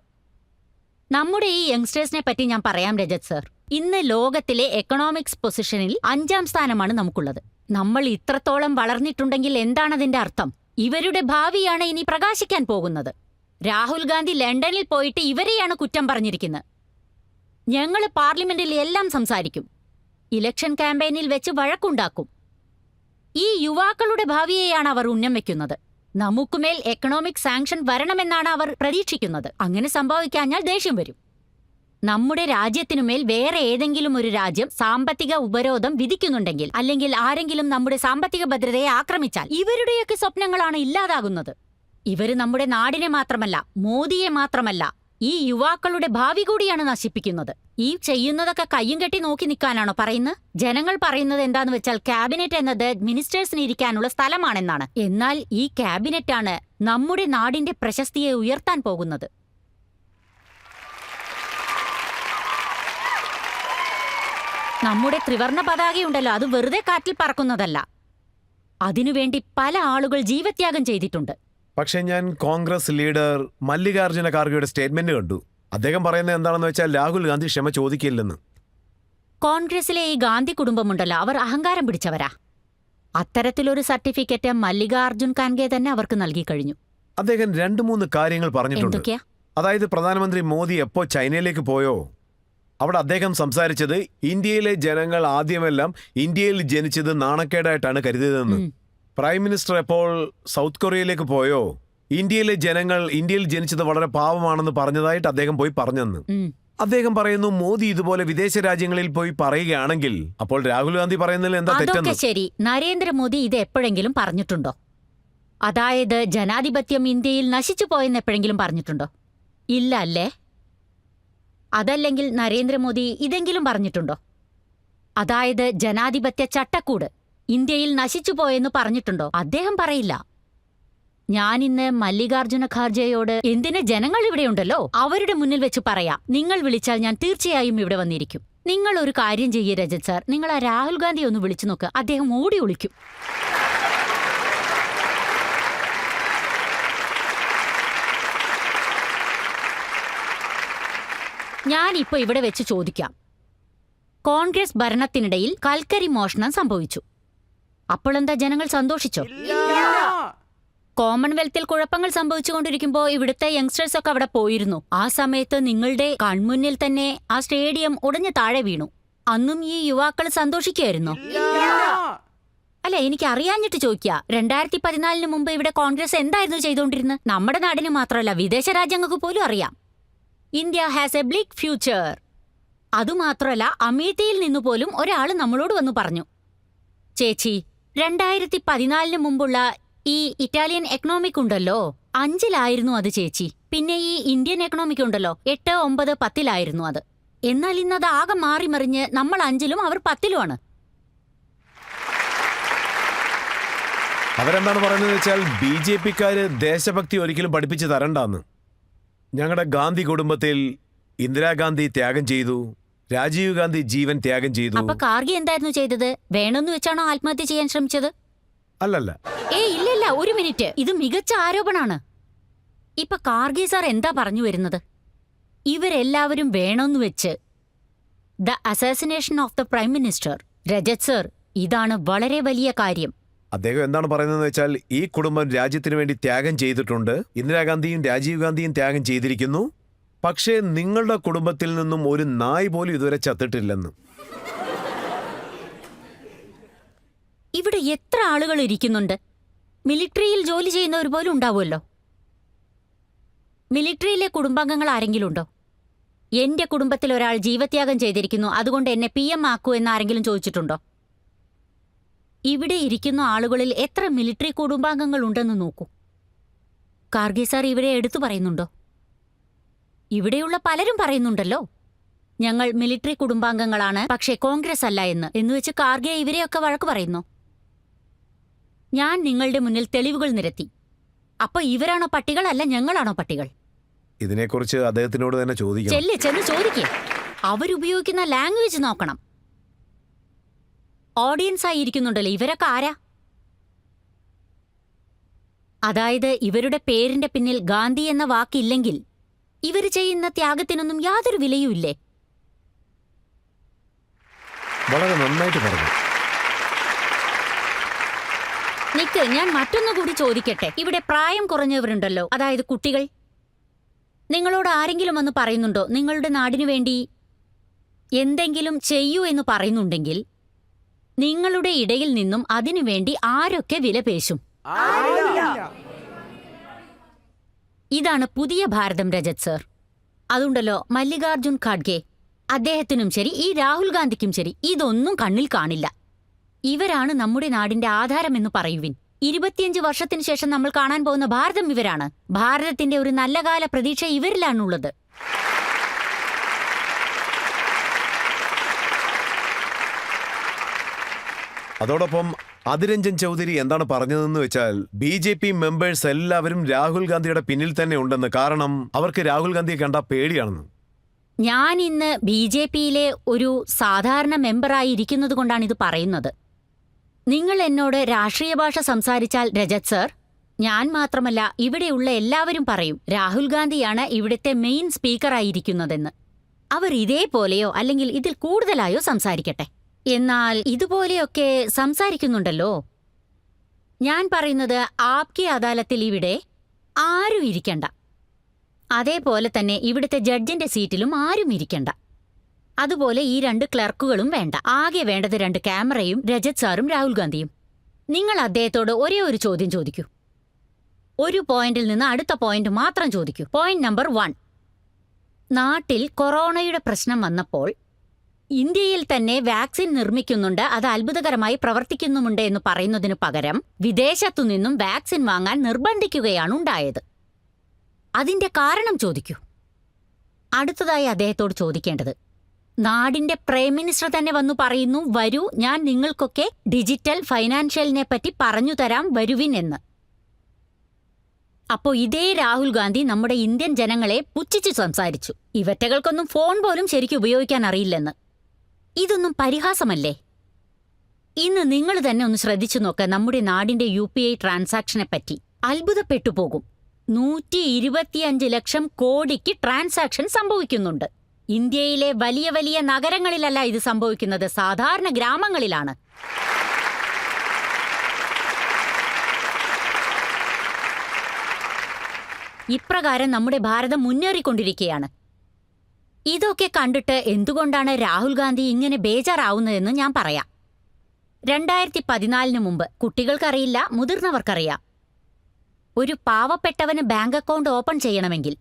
നമ്മുടെ ഈ യങ്സ്റ്റേഴ്സിനെ പറ്റി ഞാൻ പറയാം രജത് സർ. ഇന്ന് ലോകത്തിലെ എക്കണോമിക്സ് പൊസിഷനിൽ 5-ാം സ്ഥാനമാണ് നമുക്കുള്ളത്. നമ്മൾ ഇത്രത്തോളം വളർന്നിട്ടുണ്ടെങ്കിൽ എന്താണതിന്റെ അർത്ഥം? ഇവരുടെ ഭാവിയാണ് ഇനി പ്രകാശിക്കാൻ പോകുന്നത്. രാഹുൽ ഗാന്ധി ലണ്ടനിൽ പോയിട്ട് ഇവരെയാണ് കുറ്റം പറഞ്ഞിരിക്കുന്നത്. ഞങ്ങൾ പാർലമെന്റിൽ എല്ലാം സംസാരിക്കും, ഇലക്ഷൻ ക്യാമ്പയിനിൽ വെച്ച് വഴക്കുണ്ടാക്കും. ഈ യുവാക്കളുടെ ഭാവിയെയാണ് അവർ ഉന്നം വെക്കുന്നത്. നമുക്കുമേൽ എക്കണോമിക് സാങ്ഷൻ വരണമെന്നാണ് അവർ പ്രതീക്ഷിക്കുന്നത്. അങ്ങനെ സംഭവിക്കാഞ്ഞാൽ ദേഷ്യം വരും. നമ്മുടെ രാജ്യത്തിനുമേൽ വേറെ ഏതെങ്കിലും ഒരു രാജ്യം സാമ്പത്തിക ഉപരോധം വിധിക്കുന്നുണ്ടെങ്കിൽ, അല്ലെങ്കിൽ ആരെങ്കിലും നമ്മുടെ സാമ്പത്തിക ഭദ്രതയെ ആക്രമിച്ചാൽ ഇവരുടെയൊക്കെ സ്വപ്നങ്ങളാണ് ഇല്ലാതാകുന്നത്. ഇവര് നമ്മുടെ നാടിനെ മാത്രമല്ല, മോദിയെ മാത്രമല്ല, ഈ യുവാക്കളുടെ ഭാവി കൂടിയാണ് നശിപ്പിക്കുന്നത്. ഈ ചെയ്യുന്നതൊക്കെ കയ്യും കെട്ടി നോക്കി നിൽക്കാനാണോ പറയുന്നത്? ജനങ്ങൾ പറയുന്നത് എന്താന്ന് വെച്ചാൽ ക്യാബിനറ്റ് എന്നത് മിനിസ്റ്റേഴ്സിന് ഇരിക്കാനുള്ള സ്ഥലമാണെന്നാണ്. എന്നാൽ ഈ ക്യാബിനറ്റാണ് നമ്മുടെ നാടിന്റെ പ്രശസ്തിയെ ഉയർത്താൻ പോകുന്നത്. നമ്മുടെ ത്രിവർണ പതാകയുണ്ടല്ലോ, അത് വെറുതെ കാറ്റിൽ പറക്കുന്നതല്ല. അതിനുവേണ്ടി പല ആളുകൾ ജീവത്യാഗം ചെയ്തിട്ടുണ്ട്. പക്ഷെ ഞാൻ കോൺഗ്രസ് ലീഡർ മല്ലികാർജുന ഖാർഗെയുടെ സ്റ്റേറ്റ്മെന്റ് കണ്ടു. അദ്ദേഹം പറയുന്നത് എന്താണെന്ന് വെച്ചാൽ രാഹുൽ ഗാന്ധി ക്ഷമ ചോദിക്കില്ലെന്ന്. കോൺഗ്രസിലെ ഈ ഗാന്ധി കുടുംബമുണ്ടല്ലോ, അവർ അഹങ്കാരം പിടിച്ചവരാ. അത്തരത്തിലൊരു സർട്ടിഫിക്കറ്റ് മല്ലികാർജുൻ ഖാർഗെ തന്നെ അവർക്ക് നൽകി കഴിഞ്ഞു. അദ്ദേഹം 2-3 കാര്യങ്ങൾ പറഞ്ഞിട്ടുണ്ട്. എന്തൊക്കെയാ? അതായത് പ്രധാനമന്ത്രി മോദി എപ്പോ ചൈനയിലേക്ക് പോയോ അവിടെ അദ്ദേഹം സംസാരിച്ചത് ഇന്ത്യയിലെ ജനങ്ങൾ ആദ്യമെല്ലാം ഇന്ത്യയിൽ ജനിച്ചത് നാണക്കേടായിട്ടാണ് കരുതിയതെന്ന്. പ്രൈം മിനിസ്റ്റർ എപ്പോൾ സൗത്ത് കൊറിയയിലേക്ക് പോയോ ഇന്ത്യയിലെ ജനങ്ങൾ ഇന്ത്യയിൽ ജനിച്ചത് വളരെ പാവമാണെന്ന് പറഞ്ഞതായിട്ട് അദ്ദേഹം പോയി പറഞ്ഞെന്ന്. അദ്ദേഹം പറയുന്നു മോദി ഇതുപോലെ വിദേശ രാജ്യങ്ങളിൽ പോയി പറയുകയാണെങ്കിൽ അപ്പോൾ രാഹുൽ ഗാന്ധി പറയുന്നതിൽ എന്താ അതൊക്കെ തെറ്റെന്ന്? ശരി, നരേന്ദ്രമോദി ഇത് എപ്പോഴെങ്കിലും പറഞ്ഞിട്ടുണ്ടോ? അതായത് ജനാധിപത്യം ഇന്ത്യയിൽ നശിച്ചു പോയെന്ന് എപ്പോഴെങ്കിലും പറഞ്ഞിട്ടുണ്ടോ? ഇല്ല അല്ലേ? അതല്ലെങ്കിൽ നരേന്ദ്രമോദി ഇതെങ്കിലും പറഞ്ഞിട്ടുണ്ടോ? അതായത് ജനാധിപത്യ ചട്ടക്കൂട് ഇന്ത്യയിൽ നശിച്ചു പോയെന്ന് പറഞ്ഞിട്ടുണ്ടോ? അദ്ദേഹം പറയില്ല. ഞാനിന്ന് മല്ലികാർജുന ഖാർജെയോട് എന്തിന് ജനങ്ങൾ ഇവിടെയുണ്ടല്ലോ അവരുടെ മുന്നിൽ വെച്ച് പറയാം, നിങ്ങൾ വിളിച്ചാൽ ഞാൻ തീർച്ചയായും ഇവിടെ വന്നിരിക്കും. നിങ്ങൾ ഒരു കാര്യം ചെയ്യേ രജത് സാർ, നിങ്ങൾ ആ രാഹുൽ ഗാന്ധി ഒന്ന് വിളിച്ചു നോക്ക്, അദ്ദേഹം ഓടി ഒളിക്കും. ഞാനിപ്പോ ഇവിടെ വെച്ച് ചോദിക്കാം, കോൺഗ്രസ് ഭരണത്തിനിടയിൽ കൽക്കരി മോഷണം സംഭവിച്ചു, അപ്പോഴെന്താ ജനങ്ങൾ സന്തോഷിച്ചോ? കോമൺവെൽത്തിൽ കുഴപ്പങ്ങൾ സംഭവിച്ചുകൊണ്ടിരിക്കുമ്പോ ഇവിടുത്തെ യങ്സ്റ്റേഴ്സ് ഒക്കെ അവിടെ പോയിരുന്നു. ആ സമയത്ത് നിങ്ങളുടെ കൺമുന്നിൽ തന്നെ ആ സ്റ്റേഡിയം ഉടഞ്ഞു താഴെ വീണു. അന്നും ഈ യുവാക്കൾ സന്തോഷിക്കുമായിരുന്നോ? അല്ല, എനിക്ക് അറിയാഞ്ഞിട്ട് ചോദിക്കുക, 2014 മുമ്പ് ഇവിടെ കോൺഗ്രസ് എന്തായിരുന്നു ചെയ്തുകൊണ്ടിരുന്നത്? നമ്മുടെ നാടിന് മാത്രമല്ല വിദേശ രാജ്യങ്ങൾക്ക് പോലും അറിയാം. India has a bleak future. അതുമാത്രമല്ല അമേഠിയിൽ നിന്നുപോലും ഒരാൾ നമ്മളോട് വന്നു പറഞ്ഞു, ചേച്ചി 2014 മുമ്പുള്ള ഈ ഇറ്റാലിയൻ എക്കണോമിക് ഉണ്ടല്ലോ 5-ലായിരുന്നു അത് ചേച്ചി. പിന്നെ ഈ ഇന്ത്യൻ എക്കണോമിക് ഉണ്ടല്ലോ 8, 9, 10-ലായിരുന്നു അത്. എന്നാൽ ഇന്നത് ആകെ മാറിമറിഞ്ഞ് നമ്മൾ 5-ലും അവർ 10-ലുമാണ്. അവരെന്താണ് പറയുന്നത് വെച്ചാൽ BJP-ക്കാര് ദേശഭക്തി ഒരിക്കലും പഠിപ്പിച്ചു തരണ്ടാന്ന്. ഞങ്ങളുടെ ഗാന്ധി കുടുംബത്തിൽ ഇന്ദിരാഗാന്ധി ത്യാഗം ചെയ്തു, രാജീവ് ഗാന്ധി ജീവൻ ത്യാഗം ചെയ്തു. അപ്പൊ കാർഗെ എന്തായിരുന്നു ചെയ്തത്? വേണമെന്ന് വെച്ചാണോ ആത്മഹത്യ ചെയ്യാൻ ശ്രമിച്ചത്? അല്ലല്ല. ഇല്ല, ഒരു മിനിറ്റ്, ഇത് മികച്ച ആരോപണാണ്. ഇപ്പൊ കാർഗെ സാർ എന്താ പറഞ്ഞു വരുന്നത്? ഇവരെല്ലാവരും വേണമെന്ന് വെച്ച് the assassination of the prime minister. Rajat sir, ഇതാണ് വളരെ വലിയ കാര്യം. അദ്ദേഹം എന്താണ് പറയുന്നതെന്ന് വെച്ചാൽ ഈ കുടുംബം രാജ്യത്തിന് വേണ്ടി ത്യാഗം ചെയ്തിട്ടുണ്ട്, ഇന്ദിരാഗാന്ധിയും രാജീവ് ഗാന്ധിയും ത്യാഗം ചെയ്തിരിക്കുന്നു, പക്ഷേ നിങ്ങളുടെ കുടുംബത്തിൽ നിന്നും ഒരു നായ് പോലും ഇതുവരെ ചത്തിട്ടില്ലെന്ന്. ഇവിടെ എത്ര ആളുകൾ ഇരിക്കുന്നുണ്ട്? മിലിറ്ററിയിൽ ജോലി ചെയ്യുന്നവർ പോലും ഉണ്ടാവുമല്ലോ. മിലിറ്ററിയിലെ കുടുംബാംഗങ്ങൾ ആരെങ്കിലും ഉണ്ടോ? എന്റെ കുടുംബത്തിൽ ഒരാൾ ജീവത്യാഗം ചെയ്തിരിക്കുന്നു, അതുകൊണ്ട് എന്നെ PM ആക്കൂ എന്ന് ആരെങ്കിലും ചോദിച്ചിട്ടുണ്ടോ? ഇവിടെ ഇരിക്കുന്ന ആളുകളിൽ എത്ര മിലിറ്ററി കുടുംബാംഗങ്ങൾ ഉണ്ടെന്ന് നോക്കൂ. കാർഗെ സാർ ഇവിടെ എടുത്തു പറയുന്നുണ്ടോ? ഇവിടെയുള്ള പലരും പറയുന്നുണ്ടല്ലോ, ഞങ്ങൾ മിലിറ്ററി കുടുംബാംഗങ്ങളാണ്, പക്ഷേ കോൺഗ്രസ് അല്ല എന്ന് വെച്ച് കാർഗെ ഇവരെയൊക്കെ വഴക്ക് പറയുന്നു. ഞാൻ നിങ്ങളുടെ മുന്നിൽ തെളിവുകൾ നിരത്തി. അപ്പൊ ഇവരാണോ പട്ടികൾ, അല്ല ഞങ്ങളാണോ പട്ടികൾ? ഇതിനെക്കുറിച്ച് അദ്ദേഹത്തിനോട് തന്നെ ചോദിക്കണം. ചെന്ന് ചോദിക്കേ. അവരുപയോഗിക്കുന്ന ലാംഗ്വേജ് നോക്കണം. ഓഡിയൻസ് ആയിരിക്കുന്നുണ്ടല്ലോ, ഇവരൊക്കെ ആരാ? അതായത് ഇവരുടെ പേരിന്റെ പിന്നിൽ ഗാന്ധി എന്ന വാക്കില്ലെങ്കിൽ ഇവർ ചെയ്യുന്ന ത്യാഗത്തിനൊന്നും യാതൊരു വിലയുമില്ലേ? വളരെ നന്നായിട്ട് പറഞ്ഞു. നിക്ക്, ഞാൻ മറ്റൊന്നുകൂടി ചോദിക്കട്ടെ. ഇവിടെ പ്രായം കുറഞ്ഞവരുണ്ടല്ലോ, അതായത് കുട്ടികൾ. നിങ്ങളോട് ആരെങ്കിലും വന്ന് പറയുന്നുണ്ടോ നിങ്ങളുടെ നാടിനു വേണ്ടി എന്തെങ്കിലും ചെയ്യൂ എന്ന് പറയുന്നുണ്ടെങ്കിൽ നിങ്ങളുടെ ഇടയിൽ നിന്നും അതിനുവേണ്ടി ആരൊക്കെ വിലപേശും? ഇതാണ് പുതിയ ഭാരതം രജത് സർ. അതുണ്ടല്ലോ മല്ലികാർജുൻ ഖാഡ്ഗെ, അദ്ദേഹത്തിനും ശരി ഈ രാഹുൽ ഗാന്ധിക്കും ശരി ഇതൊന്നും കണ്ണിൽ കാണില്ല. ഇവരാണ് നമ്മുടെ നാടിന്റെ ആധാരമെന്ന് പറയുവിൻ. 25 വർഷത്തിനു ശേഷം നമ്മൾ കാണാൻ പോകുന്ന ഭാരതം ഇവരാണ്. ഭാരതത്തിന്റെ ഒരു നല്ല കാല പ്രതീക്ഷ ഇവരിലാണുള്ളത്. അതോടൊപ്പം അതിരഞ്ജൻ ചൗധരി എന്താണ് പറഞ്ഞതെന്ന് വെച്ചാൽ BJP മെമ്പേഴ്സ് എല്ലാവരും രാഹുൽ ഗാന്ധിയുടെ പിന്നിൽ തന്നെ ഉണ്ടെന്ന്. കാരണം അവർക്ക് രാഹുൽ ഗാന്ധിയെ കണ്ട പേടിയാണെന്ന്. ഞാൻ ഇന്ന് BJPയിലെ ഒരു സാധാരണ മെമ്പറായി ഇരിക്കുന്നത് കൊണ്ടാണ് ഇത് പറയുന്നത്. നിങ്ങൾ എന്നോട് രാഷ്ട്രീയ ഭാഷ സംസാരിച്ചാൽ രജത് സർ, ഞാൻ മാത്രമല്ല ഇവിടെയുള്ള എല്ലാവരും പറയും രാഹുൽ ഗാന്ധിയാണ് ഇവിടുത്തെ മെയിൻ സ്പീക്കറായിരിക്കുന്നതെന്ന്. അവർ ഇതേപോലെയോ അല്ലെങ്കിൽ ഇതിൽ കൂടുതലായോ സംസാരിക്കട്ടെ. എന്നാൽ ഇതുപോലെയൊക്കെ സംസാരിക്കുന്നുണ്ടല്ലോ. ഞാൻ പറയുന്നത് ആപ്കെ അദാലത്തിൽ ഇവിടെ ആരും ഇരിക്കണ്ട. അതേപോലെ തന്നെ ഇവിടുത്തെ ജഡ്ജിന്റെ സീറ്റിലും ആരും ഇരിക്കണ്ട. അതുപോലെ ഈ 2 ക്ലർക്കുകളും വേണ്ട. ആകെ വേണ്ടത് 2 ക്യാമറയും രജത് സാറും രാഹുൽ ഗാന്ധിയും. നിങ്ങൾ അദ്ദേഹത്തോട് ഒരേ ഒരു ചോദ്യം ചോദിക്കൂ. ഒരു പോയിന്റിൽ നിന്ന് അടുത്ത പോയിന്റ് മാത്രം ചോദിക്കൂ. Point number 1. നാട്ടിൽ കൊറോണയുടെ പ്രശ്നം വന്നപ്പോൾ ഇന്ത്യയിൽ തന്നെ വാക്സിൻ നിർമ്മിക്കുന്നുണ്ട്, അത് അത്ഭുതകരമായി പ്രവർത്തിക്കുന്നുമുണ്ട് എന്ന് പറയുന്നതിനു പകരം വിദേശത്തുനിന്നും വാക്സിൻ വാങ്ങാൻ നിർബന്ധിക്കുകയാണ് ഉണ്ടായത്. അതിന്റെ കാരണം ചോദിക്കൂ. അടുത്തതായി അദ്ദേഹത്തോട് ചോദിക്കേണ്ടത്, നാടിന്റെ പ്രൈം മിനിസ്റ്റർ തന്നെ വന്നു പറയുന്നു, വരൂ ഞാൻ നിങ്ങൾക്കൊക്കെ ഡിജിറ്റൽ ഫൈനാൻഷ്യലിനെ പറ്റി പറഞ്ഞു തരാം, വരുവിൻ എന്ന്. അപ്പോ ഇതേ രാഹുൽ ഗാന്ധി നമ്മുടെ ഇന്ത്യൻ ജനങ്ങളെ പുച്ഛിച്ചു സംസാരിച്ചു, ഇവറ്റകൾക്കൊന്നും ഫോൺ പോലും ശരിക്കും ഉപയോഗിക്കാൻ അറിയില്ലെന്ന്. ഇതൊന്നും പരിഹാസമല്ലേ? ഇന്ന് നിങ്ങൾ തന്നെ ഒന്ന് ശ്രദ്ധിച്ചു നോക്ക് നമ്മുടെ നാടിന്റെ UPI ട്രാൻസാക്ഷനെ പറ്റി. അത്ഭുതപ്പെട്ടു പോകും. 125 ലക്ഷം കോടിക്ക് ട്രാൻസാക്ഷൻ സംഭവിക്കുന്നുണ്ട്. ഇന്ത്യയിലെ വലിയ വലിയ നഗരങ്ങളിലല്ല ഇത് സംഭവിക്കുന്നത്, സാധാരണ ഗ്രാമങ്ങളിലാണ്. ഇപ്രകാരം നമ്മുടെ ഭാരതം മുന്നേറിക്കൊണ്ടിരിക്കുകയാണ്. ഇതൊക്കെ കണ്ടിട്ട് എന്തുകൊണ്ടാണ് രാഹുൽ ഗാന്ധി ഇങ്ങനെ ബേജാറാവുന്നതെന്ന് ഞാൻ പറയാം. 2014 മുമ്പ് കുട്ടികൾക്കറിയില്ല, മുതിർന്നവർക്കറിയാം. ഒരു പാവപ്പെട്ടവന് ബാങ്ക് അക്കൗണ്ട് ഓപ്പൺ ചെയ്യണമെങ്കിൽ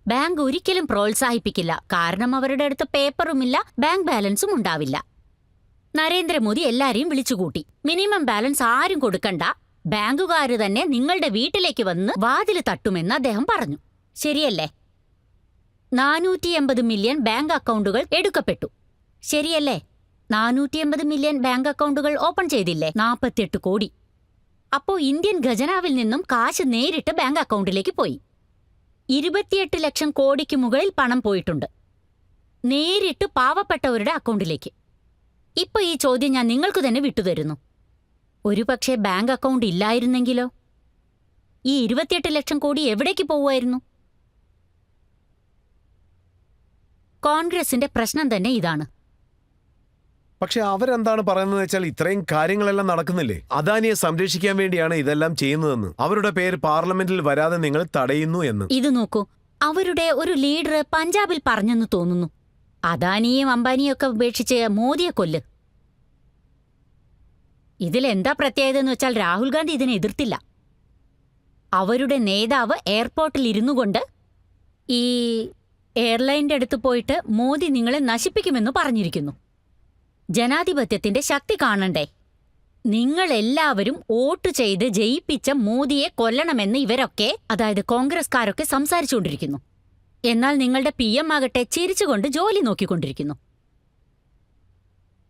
ബാങ്ക് ഒരിക്കലും പ്രോത്സാഹിപ്പിക്കില്ല, കാരണം അവരുടെ അടുത്ത് പേപ്പറുമില്ല, ബാങ്ക് ബാലൻസും ഉണ്ടാവില്ല. നരേന്ദ്രമോദി എല്ലാരെയും വിളിച്ചുകൂട്ടി, മിനിമം ബാലൻസ് ആരും കൊടുക്കണ്ട, ബാങ്കുകാര് തന്നെ നിങ്ങളുടെ വീട്ടിലേക്ക് വന്ന് വാതില് തട്ടുമെന്ന് അദ്ദേഹം പറഞ്ഞു. ശരിയല്ലേ? 480 മില്യൺ ബാങ്ക് അക്കൗണ്ടുകൾ എടുക്കപ്പെട്ടു. ശരിയല്ലേ? 480 മില്യൺ ബാങ്ക് അക്കൗണ്ടുകൾ ഓപ്പൺ ചെയ്തില്ലേ? 48 കോടി. അപ്പോ ഇന്ത്യൻ ഖജനാവിൽ നിന്നും കാശ് നേരിട്ട് ബാങ്ക് അക്കൗണ്ടിലേക്ക് പോയി. 28 ലക്ഷം കോടിക്ക് മുകളിൽ പണം പോയിട്ടുണ്ട്, നേരിട്ട് പാവപ്പെട്ടവരുടെ അക്കൗണ്ടിലേക്ക്. ഇപ്പൊ ഈ ചോദ്യം ഞാൻ നിങ്ങൾക്ക് തന്നെ വിട്ടുതരുന്നു. ഒരുപക്ഷെ ബാങ്ക് അക്കൗണ്ട് ഇല്ലായിരുന്നെങ്കിലോ? ഈ 28 ലക്ഷം കോടി എവിടേക്ക് പോവുമായിരുന്നു? കോൺഗ്രസിന്റെ പ്രശ്നം തന്നെ ഇതാണ്. പക്ഷെ അവരെന്താണ് പറയുന്നത് വെച്ചാൽ ഇത്രയും കാര്യങ്ങളെല്ലാം നടക്കുന്നില്ലേ? അദാനിയെ സംരക്ഷിക്കാൻ വേണ്ടിയാണ് ഇതെല്ലാം ചെയ്യുന്നതെന്ന്, അവരുടെ പേര് പാർലമെന്റിൽ വരാതെ നിങ്ങൾ തടയുന്നു എന്ന്. ഇത് നോക്കൂ, അവരുടെ ഒരു ലീഡർ പഞ്ചാബിൽ പറഞ്ഞെന്ന് തോന്നുന്നു, അദാനിയും അംബാനിയും ഒക്കെ ഉപേക്ഷിച്ച് മോദിയെ കൊല്ല്. ഇതിലെന്താ പ്രത്യേകത എന്ന് വെച്ചാൽ രാഹുൽ ഗാന്ധി ഇതിനെ എതിർത്തില്ല. അവരുടെ നേതാവ് എയർപോർട്ടിൽ ഇരുന്നു കൊണ്ട് ഈ എയർലൈൻ്റെ അടുത്ത് പോയിട്ട് മോദി നിങ്ങളെ നശിപ്പിക്കുമെന്ന് പറഞ്ഞിരിക്കുന്നു. ജനാധിപത്യത്തിന്റെ ശക്തി കാണണ്ടേ? നിങ്ങളെല്ലാവരും വോട്ട് ചെയ്ത് ജയിപ്പിച്ച മോദിയെ കൊല്ലണമെന്ന് ഇവരൊക്കെ, അതായത് കോൺഗ്രസ്കാരൊക്കെ സംസാരിച്ചുകൊണ്ടിരിക്കുന്നു. എന്നാൽ നിങ്ങളുടെ PM ആകട്ടെ ചിരിച്ചുകൊണ്ട് ജോലി നോക്കിക്കൊണ്ടിരിക്കുന്നു.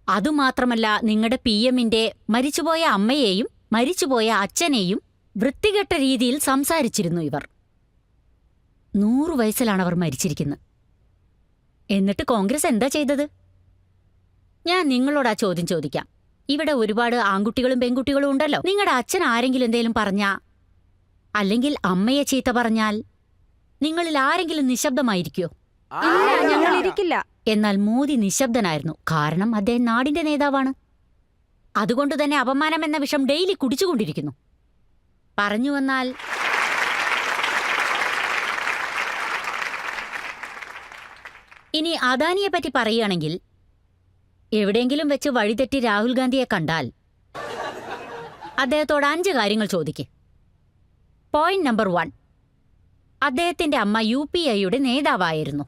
അതുമാത്രമല്ല, നിങ്ങളുടെ PMന്റെ മരിച്ചുപോയ അമ്മയെയും മരിച്ചുപോയ അച്ഛനെയും വൃത്തികെട്ട രീതിയിൽ സംസാരിച്ചിരുന്നു ഇവർ. 100 വയസ്സിലാണ് അവർ മരിച്ചിരിക്കുന്നത്. എന്നിട്ട് കോൺഗ്രസ് എന്താ ചെയ്തത്? ഞാൻ നിങ്ങളോട് ആ ചോദ്യം ചോദിക്കാം. ഇവിടെ ഒരുപാട് ആൺകുട്ടികളും പെൺകുട്ടികളും ഉണ്ടല്ലോ. നിങ്ങളുടെ അച്ഛൻ ആരെങ്കിലും എന്തേലും പറഞ്ഞാ, അല്ലെങ്കിൽ അമ്മയെ ചീത്ത പറഞ്ഞാൽ നിങ്ങളിൽ ആരെങ്കിലും നിശബ്ദമായിരിക്കോ? ഞങ്ങളിരിക്കില്ല. എന്നാൽ മോദി നിശബ്ദനായിരുന്നു, കാരണം അദ്ദേഹം നാടിന്റെ നേതാവാണ്. അതുകൊണ്ടുതന്നെ അപമാനം എന്ന വിഷം ഡെയിലി കുടിച്ചുകൊണ്ടിരിക്കുന്നു. പറഞ്ഞു വന്നാൽ ഇനി അദാനിയെപ്പറ്റി പറയുകയാണെങ്കിൽ, എവിടെയെങ്കിലും വെച്ച് വഴിതെറ്റി രാഹുൽ ഗാന്ധിയെ കണ്ടാൽ അദ്ദേഹത്തോട് 5 കാര്യങ്ങൾ ചോദിക്ക്. പോയിന്റ് നമ്പർ 1, അദ്ദേഹത്തിന്റെ അമ്മ UPIയുടെ നേതാവായിരുന്നു.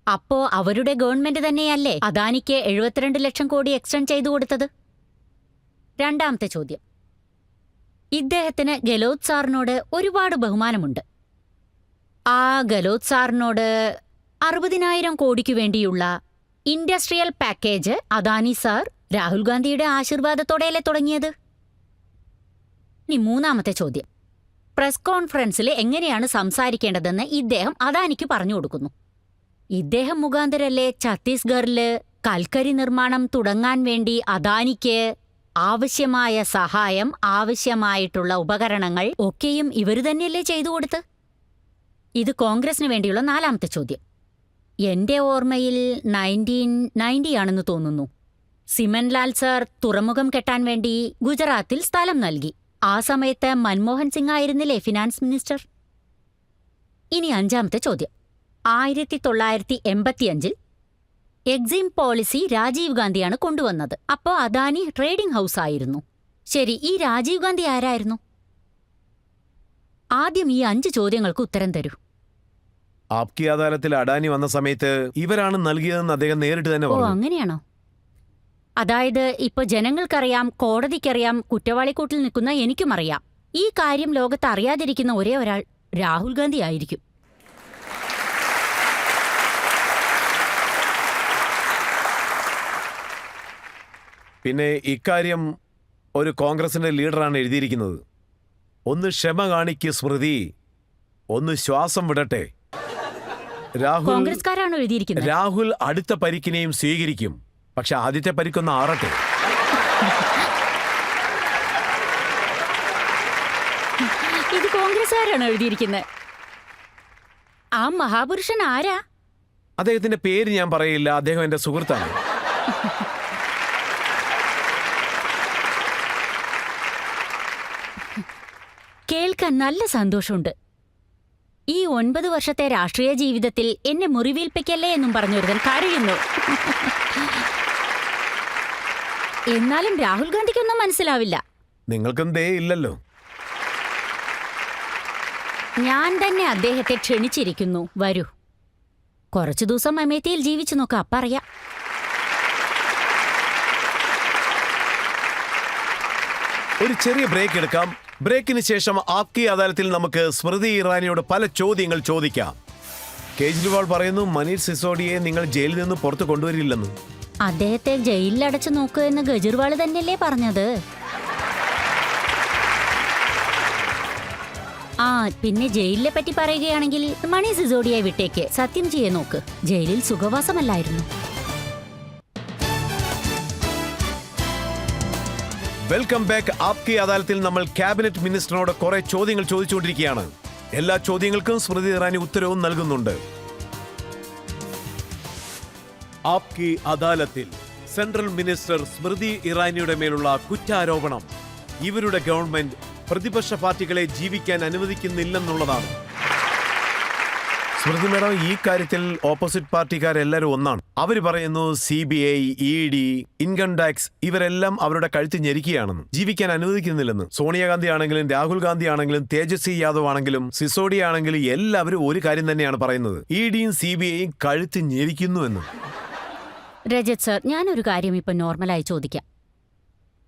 അപ്പോ അവരുടെ ഗവൺമെന്റ് തന്നെയല്ലേ അദാനിക്ക് 72 ലക്ഷം കോടി എക്സ്റ്റെൻഡ് ചെയ്തു കൊടുത്തത്? രണ്ടാമത്തെ ചോദ്യം, ഇദ്ദേഹത്തിന് ഗെലോത് സാറിനോട് ഒരുപാട് ബഹുമാനമുണ്ട്. ആ ഗെലോത് സാറിനോട് 60,000 കോടിക്കു വേണ്ടിയുള്ള industrial package Adani sir Rahul ഗാന്ധിയുടെ ആശീർവാദത്തോടെയല്ലേ തുടങ്ങിയത്? ഇനി മൂന്നാമത്തെ ചോദ്യം, പ്രസ് കോൺഫറൻസിൽ എങ്ങനെയാണ് സംസാരിക്കേണ്ടതെന്ന് ഇദ്ദേഹം അദാനിക്ക് പറഞ്ഞു കൊടുക്കുന്നു. ഇദ്ദേഹം മുഖാന്തരല്ലേ ഛത്തീസ്ഗറില് കൽക്കരി നിർമ്മാണം തുടങ്ങാൻ വേണ്ടി അദാനിക്ക് ആവശ്യമായ സഹായം, ആവശ്യമായിട്ടുള്ള ഉപകരണങ്ങൾ ഒക്കെയും ഇവരു തന്നെയല്ലേ ചെയ്തു കൊടുത്ത്? ഇത് കോൺഗ്രസിന് വേണ്ടിയുള്ള 4ാമത്തെ ചോദ്യം. എന്റെ ഓർമ്മയിൽ 1990 ആണെന്ന് തോന്നുന്നു, സിമൻലാൽ സർ തുറമുഖം കെട്ടാൻ വേണ്ടി ഗുജറാത്തിൽ സ്ഥലം നൽകി. ആ സമയത്ത് മൻമോഹൻ സിംഗ് ആയിരുന്നില്ലേ ഫിനാൻസ് മിനിസ്റ്റർ? ഇനി 5ാമത്തെ ചോദ്യം, 1985-ൽ എക്സിം പോളിസി രാജീവ് ഗാന്ധിയാണ് കൊണ്ടുവന്നത്. അപ്പോ അദാനി ട്രേഡിംഗ് ഹൗസ് ആയിരുന്നു. ശരി, ഈ രാജീവ് ഗാന്ധി ആരായിരുന്നു? ആദ്യം ഈ 5 ചോദ്യങ്ങൾക്ക് ഉത്തരം തരൂ. ആപ്കി അദാലത്തിൽ അഡാനി വന്ന സമയത്ത് ഇവരാണ് നൽകിയതെന്ന് അദ്ദേഹം നേരിട്ട് തന്നെ ഓ, പറഞ്ഞു. അങ്ങനെയാണോ? അതായത് ഇപ്പൊ ജനങ്ങൾക്കറിയാം, കോടതിക്കറിയാം, കുറ്റവാളിക്കൂട്ടിൽ നിൽക്കുന്ന എനിക്കും അറിയാം. ഈ കാര്യം ലോകത്ത് അറിയാതിരിക്കുന്ന ഒരേ ഒരാൾ രാഹുൽ ഗാന്ധി ആയിരിക്കും. പിന്നെ ഇക്കാര്യം ഒരു കോൺഗ്രസിന്റെ ലീഡറാണ് എഴുതിയിരിക്കുന്നത്. ഒന്ന് ക്ഷമ കാണിക്ക് സ്മൃതി, ഒന്ന് ശ്വാസം വിടട്ടെ. കോൺഗ്രസ്കാരാണോ എഴുതിയിരിക്കുന്നത്? രാഹുൽ അടുത്ത പരിക്കിനെയും സ്വീകരിക്കും, പക്ഷെ ആദ്യത്തെ പരിക്കൊന്ന് ആറട്ടെ. ഇത് കോൺഗ്രസ്കാരാണോ എഴുതിയിരിക്കുന്നത്? ആ മഹാപുരുഷൻ ആരാ? അദ്ദേഹത്തിന്റെ പേര് ഞാൻ പറയില്ല, അദ്ദേഹം എന്റെ സുഹൃത്താണ്. കേൾക്കാൻ നല്ല സന്തോഷമുണ്ട്. ഈ 9 വർഷത്തെ രാഷ്ട്രീയ ജീവിതത്തിൽ എന്നെ മുറിവേൽപ്പിക്കല്ലേ എന്നും പറഞ്ഞൊരുതൻ കരയുന്നു. എന്നാലും രാഹുൽ ഗാന്ധിക്കൊന്നും മനസ്സിലാവില്ല. നിങ്ങൾക്കും ദേ ഇല്ലല്ലോ. ഞാൻ തന്നെ അദ്ദേഹത്തെ ക്ഷണിച്ചിരിക്കുന്നു, വരൂ. കുറച്ചു ദിവസം അമേത്തിയിൽ ജീവിച്ചു നോക്കാം, അപ്പറിയാം. ഒരു ചെറിയ ബ്രേക്ക് എടുക്കാം. ബ്രേക്കിന് ശേഷം ആപ്കി അദാലത്തിൽ നമുക്ക് സ്മൃതി ഇറാനിയോട് പല ചോദ്യങ്ങൾ ചോദിക്കാം. കേജ്രിവാൾ പറയുന്നു മനീഷ് സിസോഡിയെ നിങ്ങൾ ജയിലിൽ നിന്ന് പുറത്തു കൊണ്ടുവരില്ലെന്ന്. അദ്ദേഹത്തെ ജയിലിലടച്ചു നോക്കുക എന്ന് ഗജർവാൾ തന്നെയല്ലേ പറഞ്ഞത്? ആ, പിന്നെ ജയിലിനെ പറ്റി പറയുകയാണെങ്കിൽ മനീഷ് സിസോഡിയെ വിട്ടേക്ക്, സത്യം ചെയ്യേ നോക്ക്. ജയിലിൽ സുഖവാസമല്ലായിരുന്നു. Welcome back. ആപ്കി അദാലത്തിൽ നമ്മൾ ക്യാബിനറ്റ് മിനിസ്റ്ററിനോട് കുറെ ചോദ്യങ്ങൾ ചോദിച്ചുകൊണ്ടിരിക്കുകയാണ്. എല്ലാ ചോദ്യങ്ങൾക്കും സ്മൃതി ഇറാനി ഉത്തരവും നൽകുന്നുണ്ട്. ആപ്കി അദാലത്തിൽ സെൻട്രൽ മിനിസ്റ്റർ സ്മൃതി ഇറാനിയുടെ മേലുള്ള കുറ്റാരോപണം ഇവരുടെ ഗവൺമെന്റ് പ്രതിപക്ഷ പാർട്ടികളെ ജീവിക്കാൻ അനുവദിക്കുന്നില്ലെന്നുള്ളതാണ്. സ്മൃതി മേഡം, ഈ കാര്യത്തിൽ ഓപ്പോസിറ്റ് പാർട്ടിക്കാരെല്ലാവരും ഒന്നാണ്. അവർ പറയുന്നു CBI, ED, ഇൻകം ടാക്സ് ഇവരെല്ലാം അവരുടെ കഴുത്ത് ഞെരിക്കുകയാണെന്ന്, ജീവിക്കാൻ അനുവദിക്കുന്നില്ലെന്ന്. സോണിയാഗാന്ധി ആണെങ്കിലും രാഹുൽ ഗാന്ധി ആണെങ്കിലും തേജസ്വി യാദവ് ആണെങ്കിലും സിസോഡിയ ആണെങ്കിലും എല്ലാവരും ഒരു കാര്യം തന്നെയാണ് പറയുന്നത്, EDയും CBIയും കഴുത്ത് ഞെരിക്കുന്നു എന്ന്. രജത് സർ, ഞാനൊരു കാര്യം ഇപ്പൊ നോർമലായി ചോദിക്കാം.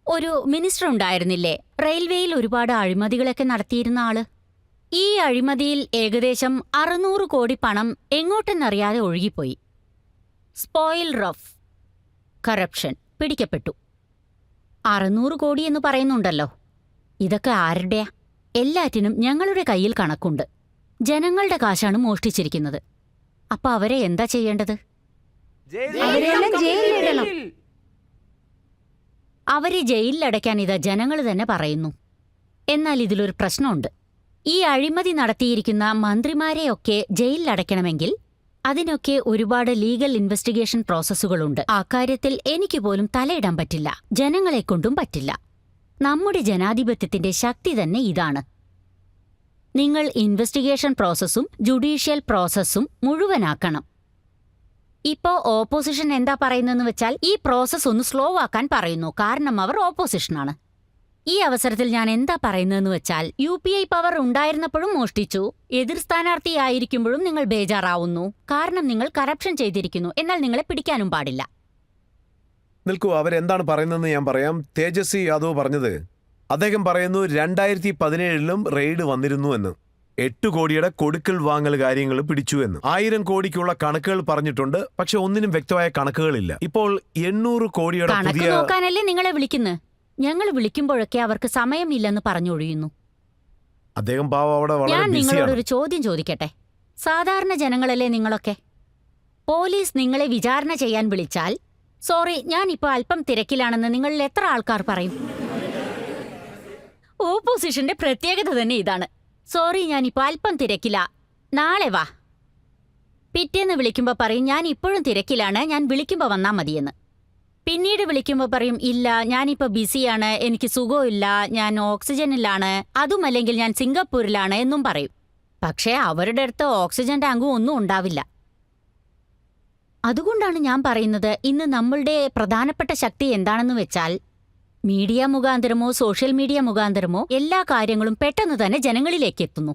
ഒരു മിനിസ്റ്റർ ഉണ്ടായിരുന്നില്ലേ, റെയിൽവേയിൽ ഒരുപാട് അഴിമതികളൊക്കെ നടത്തിയിരുന്ന ആള്? ഈ അഴിമതിയിൽ ഏകദേശം 600 കോടി പണം എങ്ങോട്ടെന്നറിയാതെ ഒഴുകിപ്പോയി. സ്പോയിൽ റഫ് കറപ്ഷൻ പിടിക്കപ്പെട്ടു. 600 കോടി എന്ന് പറയുന്നുണ്ടല്ലോ, ഇതൊക്കെ ആരുടെയാ? എല്ലാറ്റിനും ഞങ്ങളുടെ കയ്യിൽ കണക്കുണ്ട്. ജനങ്ങളുടെ കാശാണ് മോഷ്ടിച്ചിരിക്കുന്നത്. അപ്പൊ അവരെ എന്താ ചെയ്യേണ്ടത്? അവരെല്ലാം ജയിലിലിടണം. അവരെ ജയിലിലടയ്ക്കാൻ ഇതാ ജനങ്ങൾ തന്നെ പറയുന്നു. എന്നാൽ ഇതിലൊരു പ്രശ്നമുണ്ട്. ഈ അഴിമതി നടത്തിയിരിക്കുന്ന മന്ത്രിമാരെയൊക്കെ ജയിലിലടയ്ക്കണമെങ്കിൽ അതിനൊക്കെ ഒരുപാട് ലീഗൽ ഇൻവെസ്റ്റിഗേഷൻ പ്രോസസ്സുകളുണ്ട്. ആ കാര്യത്തിൽ എനിക്ക് പോലും തലയിടാൻ പറ്റില്ല, ജനങ്ങളെക്കൊണ്ടും പറ്റില്ല. നമ്മുടെ ജനാധിപത്യത്തിന്റെ ശക്തി തന്നെ ഇതാണ്. നിങ്ങൾ ഇൻവെസ്റ്റിഗേഷൻ പ്രോസസ്സും ജുഡീഷ്യൽ പ്രോസസ്സും മുഴുവനാക്കണം. ഇപ്പോ ഓപ്പോസിഷൻ എന്താ പറയുന്നതെന്ന് വെച്ചാൽ ഈ പ്രോസസ് ഒന്ന് സ്ലോ ആക്കാൻ പറയുന്നു, കാരണം അവർ ഓപ്പോസിഷനാണ്. ഈ അവസരത്തിൽ ഞാൻ എന്താ പറയുന്നതെന്ന് വെച്ചാൽ UPI പവർ ഉണ്ടായിരുന്നപ്പോഴും മോഷ്ടിച്ചു, എതിർ സ്ഥാനാർത്ഥിയായിരിക്കുമ്പോഴും നിങ്ങൾ ബേജാറാവുന്നു, കാരണം നിങ്ങൾ കറപ്ഷൻ ചെയ്തിരിക്കുന്നു. എന്നാൽ നിങ്ങളെ പിടിക്കാനും പാടില്ല. നിൽക്കൂ, അവരെന്താണ് പറയുന്നതെന്ന് ഞാൻ പറയാം. തേജസ്വി യാദവ് പറഞ്ഞത്, അദ്ദേഹം പറയുന്നു 2017ലും റെയ്ഡ് വന്നിരുന്നു എന്ന്, 8 കോടിയുടെ കൊടുക്കൽ വാങ്ങൽ കാര്യങ്ങൾ പിടിച്ചു എന്ന്. 1000 കോടിക്കുള്ള കണക്കുകൾ പറഞ്ഞിട്ടുണ്ട്, പക്ഷെ ഒന്നിനും വ്യക്തമായ കണക്കുകളില്ല. ഇപ്പോൾ 800 കോടിയുടെ കണക്ക് പുതിയ... നോക്കാനല്ലേ നിങ്ങളെ വിളിക്കുന്നത്? ഞങ്ങൾ വിളിക്കുമ്പോഴൊക്കെ അവർക്ക് സമയമില്ലെന്ന് പറഞ്ഞൊഴിയുന്നു. അദ്ദേഹം പാവം അവിടെ വളരെ ഞാൻ ബിസിയാണ്. നിങ്ങളോടൊരു ചോദ്യം ചോദിക്കട്ടെ. സാധാരണ ജനങ്ങളല്ലേ നിങ്ങളൊക്കെ? പോലീസ് നിങ്ങളെ വിചാരണ ചെയ്യാൻ വിളിച്ചാൽ സോറി, ഞാൻ ഇപ്പോൾ അല്പം തിരക്കിലാണെന്ന് നിങ്ങളിൽ എത്ര ആൾക്കാർ പറയും? ഓപ്പോസിഷന്റെ പ്രത്യേകത തന്നെ ഇതാണ്. സോറി, ഞാനിപ്പോൾ അല്പം തിരക്കില, നാളെ വാ. പിറ്റേന്ന് വിളിക്കുമ്പോൾ പറയും ഞാൻ ഇപ്പോഴും തിരക്കിലാണ്, ഞാൻ വിളിക്കുമ്പോൾ വന്നാൽ മതിയെന്ന്. പിന്നീട് വിളിക്കുമ്പോൾ പറയും ഇല്ല, ഞാനിപ്പോൾ ബിസിയാണ്, എനിക്ക് സുഖമില്ല, ഞാൻ ഓക്സിജനിലാണ്, അതുമല്ലെങ്കിൽ ഞാൻ സിംഗപ്പൂരിലാണ് എന്നും പറയും. പക്ഷേ അവരുടെ അടുത്ത് ഓക്സിജൻ ടാങ്കും ഒന്നും ഉണ്ടാവില്ല. അതുകൊണ്ടാണ് ഞാൻ പറയുന്നത്, ഇന്ന് നമ്മളുടെ പ്രധാനപ്പെട്ട ശക്തി എന്താണെന്ന് വെച്ചാൽ മീഡിയ മുഖാന്തരമോ സോഷ്യൽ മീഡിയ മുഖാന്തരമോ എല്ലാ കാര്യങ്ങളും പെട്ടെന്ന് തന്നെ ജനങ്ങളിലേക്ക് എത്തുന്നു.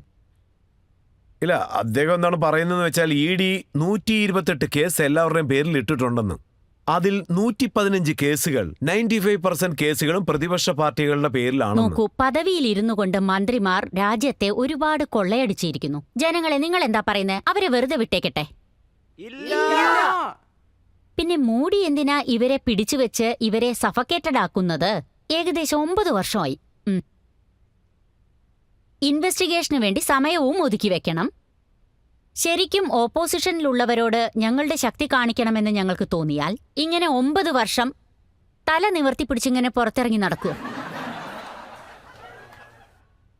ഇല്ല, അദ്ദേഹം എന്താണ് പറയുന്നതെന്ന് വെച്ചാൽ ED 128 കേസ് എല്ലാവരുടെയും പേരിൽ ഇട്ടിട്ടുണ്ടെന്ന്. അതിൽ 115 കേസുകൾ 95% കേസുകളും പ്രതിപക്ഷ പാർട്ടികളുടെ പേരിലാണ്. നോക്കൂ, പദവിയിൽ ഇരുന്നു കൊണ്ട് മന്ത്രിമാർ രാജ്യത്തെ ഒരുപാട് കൊള്ളയടിച്ചിരിക്കുന്നു. ജനങ്ങളെ നിങ്ങൾ എന്താ പറയുന്നത്? അവരെ വെറുതെ വിട്ടേക്കട്ടെ. പിന്നെ മോഡി എന്തിനാ ഇവരെ പിടിച്ചുവെച്ച് ഇവരെ സഫക്കേറ്റഡ് ആക്കുന്നത്? ഏകദേശം 9 വർഷമായി. ഇൻവെസ്റ്റിഗേഷന് വേണ്ടി സമയവും ഒതുക്കി വെക്കണം. ശരിക്കും ഓപ്പോസിഷനിലുള്ളവരോട് ഞങ്ങളുടെ ശക്തി കാണിക്കണമെന്ന് ഞങ്ങൾക്ക് തോന്നിയാൽ ഇങ്ങനെ 9 വർഷം തല നിവർത്തി പിടിച്ചിങ്ങനെ പുറത്തിറങ്ങി നടക്കുമോ?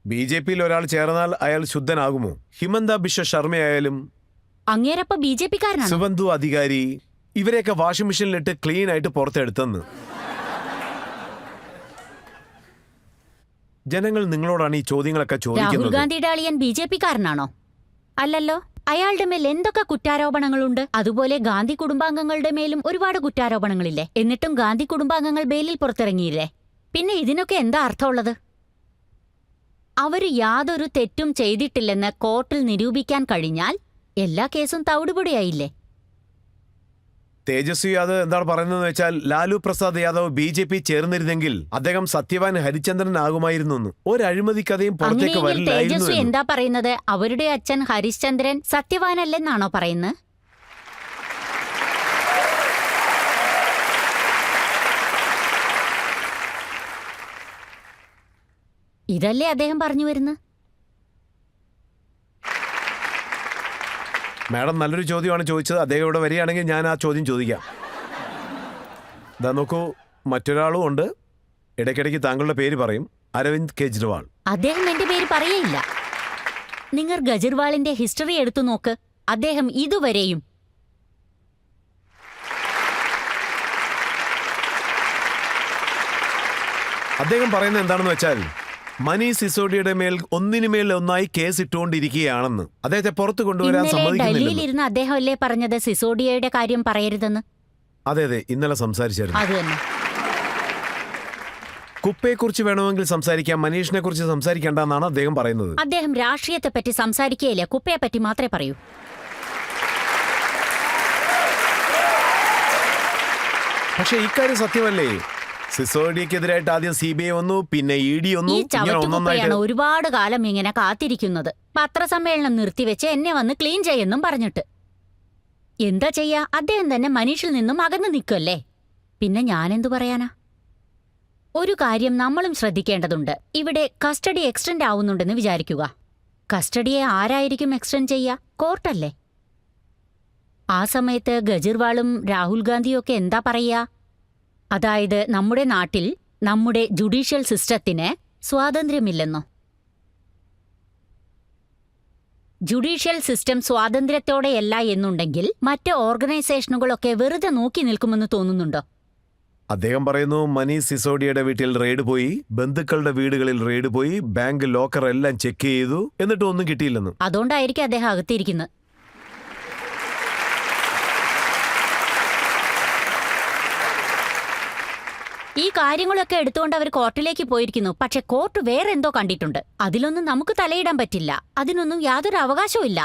BJPയിൽ ഒരാൾ ചേർന്നാൽ അയാൾ ശുദ്ധനാകുമോ? ഹിമന്ത ബിശ്വ ശർമ്മയായാലും അങ്ങേരപ്പ BJP കാരനാണ്. സുബന്ധു അധികാരി, ഇവരെയൊക്കെ വാഷിംഗ് മെഷീനിലിട്ട് ക്ലീൻ ആയിട്ട് പുറത്തെടുത്തെന്ന്. ജനങ്ങൾ നിങ്ങളോടാണ് ഈ ചോദ്യങ്ങളൊക്കെ രാഹുൽ ചോദിക്കുന്നത്. ഗാന്ധിയുടെ അളിയൻ BJP കാരനാണോ? അല്ലല്ലോ. അയാളുടെ മേൽ എന്തൊക്കെ കുറ്റാരോപണങ്ങളുണ്ട്. അതുപോലെ ഗാന്ധി കുടുംബാംഗങ്ങളുടെ മേലും ഒരുപാട് കുറ്റാരോപണങ്ങളില്ലേ? എന്നിട്ടും ഗാന്ധി കുടുംബാംഗങ്ങൾ ബെയിലിൽ പുറത്തിറങ്ങിയില്ലേ? പിന്നെ ഇതിനൊക്കെ എന്താ അർത്ഥമുള്ളത്? അവര് യാതൊരു തെറ്റും ചെയ്തിട്ടില്ലെന്ന് കോർട്ടിൽ നിരൂപിക്കാൻ കഴിഞ്ഞാൽ എല്ലാ കേസും തവിടുപൊടിയായില്ലേ? തേജസ്വി യാദവ് എന്താണ് പറയുന്നതെന്ന് വെച്ചാൽ ലാലു പ്രസാദ് യാദവ് BJP ചേർന്നിരുന്നെങ്കിൽ അദ്ദേഹം സത്യവാൻ ഹരിചന്ദ്രൻ ആകുമായിരുന്നു. ഒരു അഴിമതി കഥയും പുറത്തേക്ക് അങ്ങനെയെങ്കിൽ വരില്ലായിരുന്നു തേജസ്വി എന്ന്. എന്താ പറയുന്നത്? അവരുടെ അച്ഛൻ ഹരിശ്ചന്ദ്രൻ സത്യവാനല്ലെന്നാണോ പറയുന്നത്? ഇതല്ലേ അദ്ദേഹം പറഞ്ഞു വരുന്നത്? മാഡം നല്ലൊരു ചോദ്യമാണ് ചോദിച്ചത്. അദ്ദേഹം ഇവിടെ വരികയാണെങ്കിൽ ഞാൻ ആ ചോദ്യം ചോദിക്കാം. ഇതാ നോക്കൂ, മറ്റൊരാളും ഉണ്ട്. ഇടയ്ക്കിടയ്ക്ക് താങ്കളുടെ പേര് പറയും, അരവിന്ദ് കെജ്രിവാൾ. അദ്ദേഹം എന്റെ പേര് പറയേയില്ല. നിങ്ങൾ ഗജർവാളിന്റെ ഹിസ്റ്ററി എടുത്തു നോക്ക്. അദ്ദേഹം ഇതുവരെയും അദ്ദേഹം പറയുന്നത് എന്താണെന്ന് വെച്ചാൽ മനീഷ് സിസോഡിയുടെ മേൽ ഒന്നിനുമേൽ ഒന്നായി കേസ് ഇട്ടുകൊണ്ടിരിക്കുകയാണെന്ന്. അദ്ദേഹത്തെ പുറത്തു കൊണ്ടുവരാൻ ഇന്നലെ സമ്മതിക്കുന്നില്ല. ഡൽഹിയിലിരുന്ന് അദ്ദേഹം അല്ലേ പറഞ്ഞത് സിസോഡിയയുടെ കാര്യം പറയരുതെന്ന്? അതെ അതെ, ഇന്നലെ സംസാരിച്ചായിരുന്നു. അത് തന്നെ. കുപ്പയെക്കുറിച്ച് വേണമെങ്കിൽ സംസാരിക്കാം, മനീഷിനെ കുറിച്ച് സംസാരിക്കേണ്ടെന്നാണ് അദ്ദേഹം പറയുന്നത്. അദ്ദേഹം രാഷ്ട്രീയത്തെ പറ്റി സംസാരിക്കുകയില്ല, കുപ്പയെ പറ്റി മാത്രമേ പറയൂ. പക്ഷെ ഇക്കാര്യം സത്യമല്ലേ? സിസോഡിയക്കെതിരായിട്ട് ആദ്യം CBI വന്നു, പിന്നെ ED വന്നു. ഈ ഇങ്ങനെ ചവറ്റുകുപ്പയാണ് ഒന്നൊന്നായിട്ട് ഒരുപാട് കാലം ഇങ്ങനെ കാത്തിരിക്കുന്നത്. പത്രസമ്മേളനം നിർത്തിവെച്ച് എന്നെ വന്ന് ക്ലീൻ ചെയ്യെന്നും പറഞ്ഞിട്ട്. എന്താ ചെയ്യാ? അദ്ദേഹം തന്നെ മനീഷിൽ നിന്നും അകന്നു നിൽക്കല്ലേ. പിന്നെ ഞാനെന്തു പറയാനാ? ഒരു കാര്യം നമ്മളും ശ്രദ്ധിക്കേണ്ടതുണ്ട്. ഇവിടെ കസ്റ്റഡി എക്സ്റ്റെൻഡ് ആവുന്നുണ്ടെന്ന് വിചാരിക്കുക. കസ്റ്റഡിയെ ആരായിരിക്കും എക്സ്റ്റെൻഡ് ചെയ്യുക? കോർട്ടല്ലേ. ആ സമയത്ത് ഗജർവാളും രാഹുൽ ഗാന്ധിയും ഒക്കെ എന്താ പറയാ? അതായത് നമ്മുടെ നാട്ടിൽ നമ്മുടെ ജുഡീഷ്യൽ സിസ്റ്റത്തിന് സ്വാതന്ത്ര്യമില്ലെന്നോ? ജുഡീഷ്യൽ സിസ്റ്റം സ്വാതന്ത്ര്യത്തോടെയല്ല എന്നുണ്ടെങ്കിൽ മറ്റ് ഓർഗനൈസേഷനുകളൊക്കെ വെറുതെ നോക്കി നിൽക്കുമെന്ന് തോന്നുന്നുണ്ടോ? അദ്ദേഹം പറയുന്നു മനീഷ് സിസോഡിയയുടെ വീട്ടിൽ റെയ്ഡ് പോയി, ബന്ധുക്കളുടെ വീടുകളിൽ റെയ്ഡ് പോയി, ബാങ്ക് ലോക്കർ എല്ലാം ചെക്ക് ചെയ്തു, എന്നിട്ടും ഒന്നും കിട്ടിയില്ലെന്ന്. അതുകൊണ്ടായിരിക്കും അദ്ദേഹം അകത്തിരിക്കുന്നത്. ഈ കാര്യങ്ങളൊക്കെ എടുത്തുകൊണ്ട് അവർ കോർട്ടിലേക്ക് പോയിരിക്കുന്നു. പക്ഷെ കോർട്ട് വേറെ എന്തോ കണ്ടിട്ടുണ്ട്. അതിലൊന്നും നമുക്ക് തലയിടാൻ പറ്റില്ല. അതിനൊന്നും യാതൊരു അവകാശവും ഇല്ല.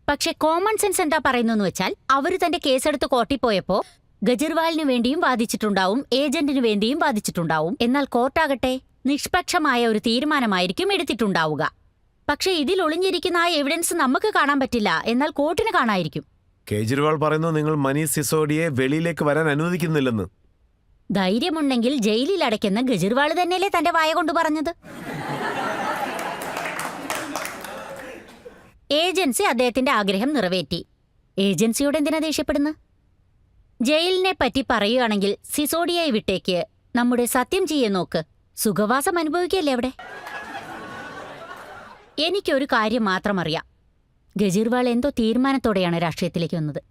പക്ഷെ കോമൺ സെൻസ് എന്താ പറയുന്നതെന്ന് വെച്ചാൽ അവർ തന്റെ കേസെടുത്ത് കോർട്ടിൽ പോയപ്പോ ഗജർവാളിന് വേണ്ടിയും വാദിച്ചിട്ടുണ്ടാവും, ഏജന്റിന് വേണ്ടിയും വാദിച്ചിട്ടുണ്ടാവും. എന്നാൽ കോർട്ടാകട്ടെ നിഷ്പക്ഷമായ ഒരു തീരുമാനമായിരിക്കും എടുത്തിട്ടുണ്ടാവുക. പക്ഷെ ഇതിൽ ഒളിഞ്ഞിരിക്കുന്ന ആ എവിഡൻസ് നമുക്ക് കാണാൻ പറ്റില്ല, എന്നാൽ കോർട്ടിന് കാണായിരിക്കും. കേജ്രിവാൾ പറയുന്നു നിങ്ങൾ മനീഷ് സിസോഡിയെ വെളിയിലേക്ക് വരാൻ അനുവദിക്കുന്നില്ലെന്ന്. ധൈര്യമുണ്ടെങ്കിൽ ജയിലിൽ അടയ്ക്കുന്ന ഗജർവാള് തന്നെയല്ലേ തന്റെ വായ കൊണ്ട് പറഞ്ഞത്? ഏജൻസി അദ്ദേഹത്തിന്റെ ആഗ്രഹം നിറവേറ്റി. ഏജൻസിയോട് എന്തിനാ ദേഷ്യപ്പെടുന്നത്? ജയിലിനെ പറ്റി പറയുകയാണെങ്കിൽ സിസോഡിയയെ വിട്ടേക്ക്, നമ്മുടെ സത്യം ചെയ്യെ നോക്ക്. സുഖവാസം അനുഭവിക്കല്ലേ അവിടെ. എനിക്കൊരു കാര്യം മാത്രം അറിയാം. ഗജർവാൾ എന്തോ തീരുമാനത്തോടെയാണ് രാഷ്ട്രീയത്തിലേക്ക് വന്നത്.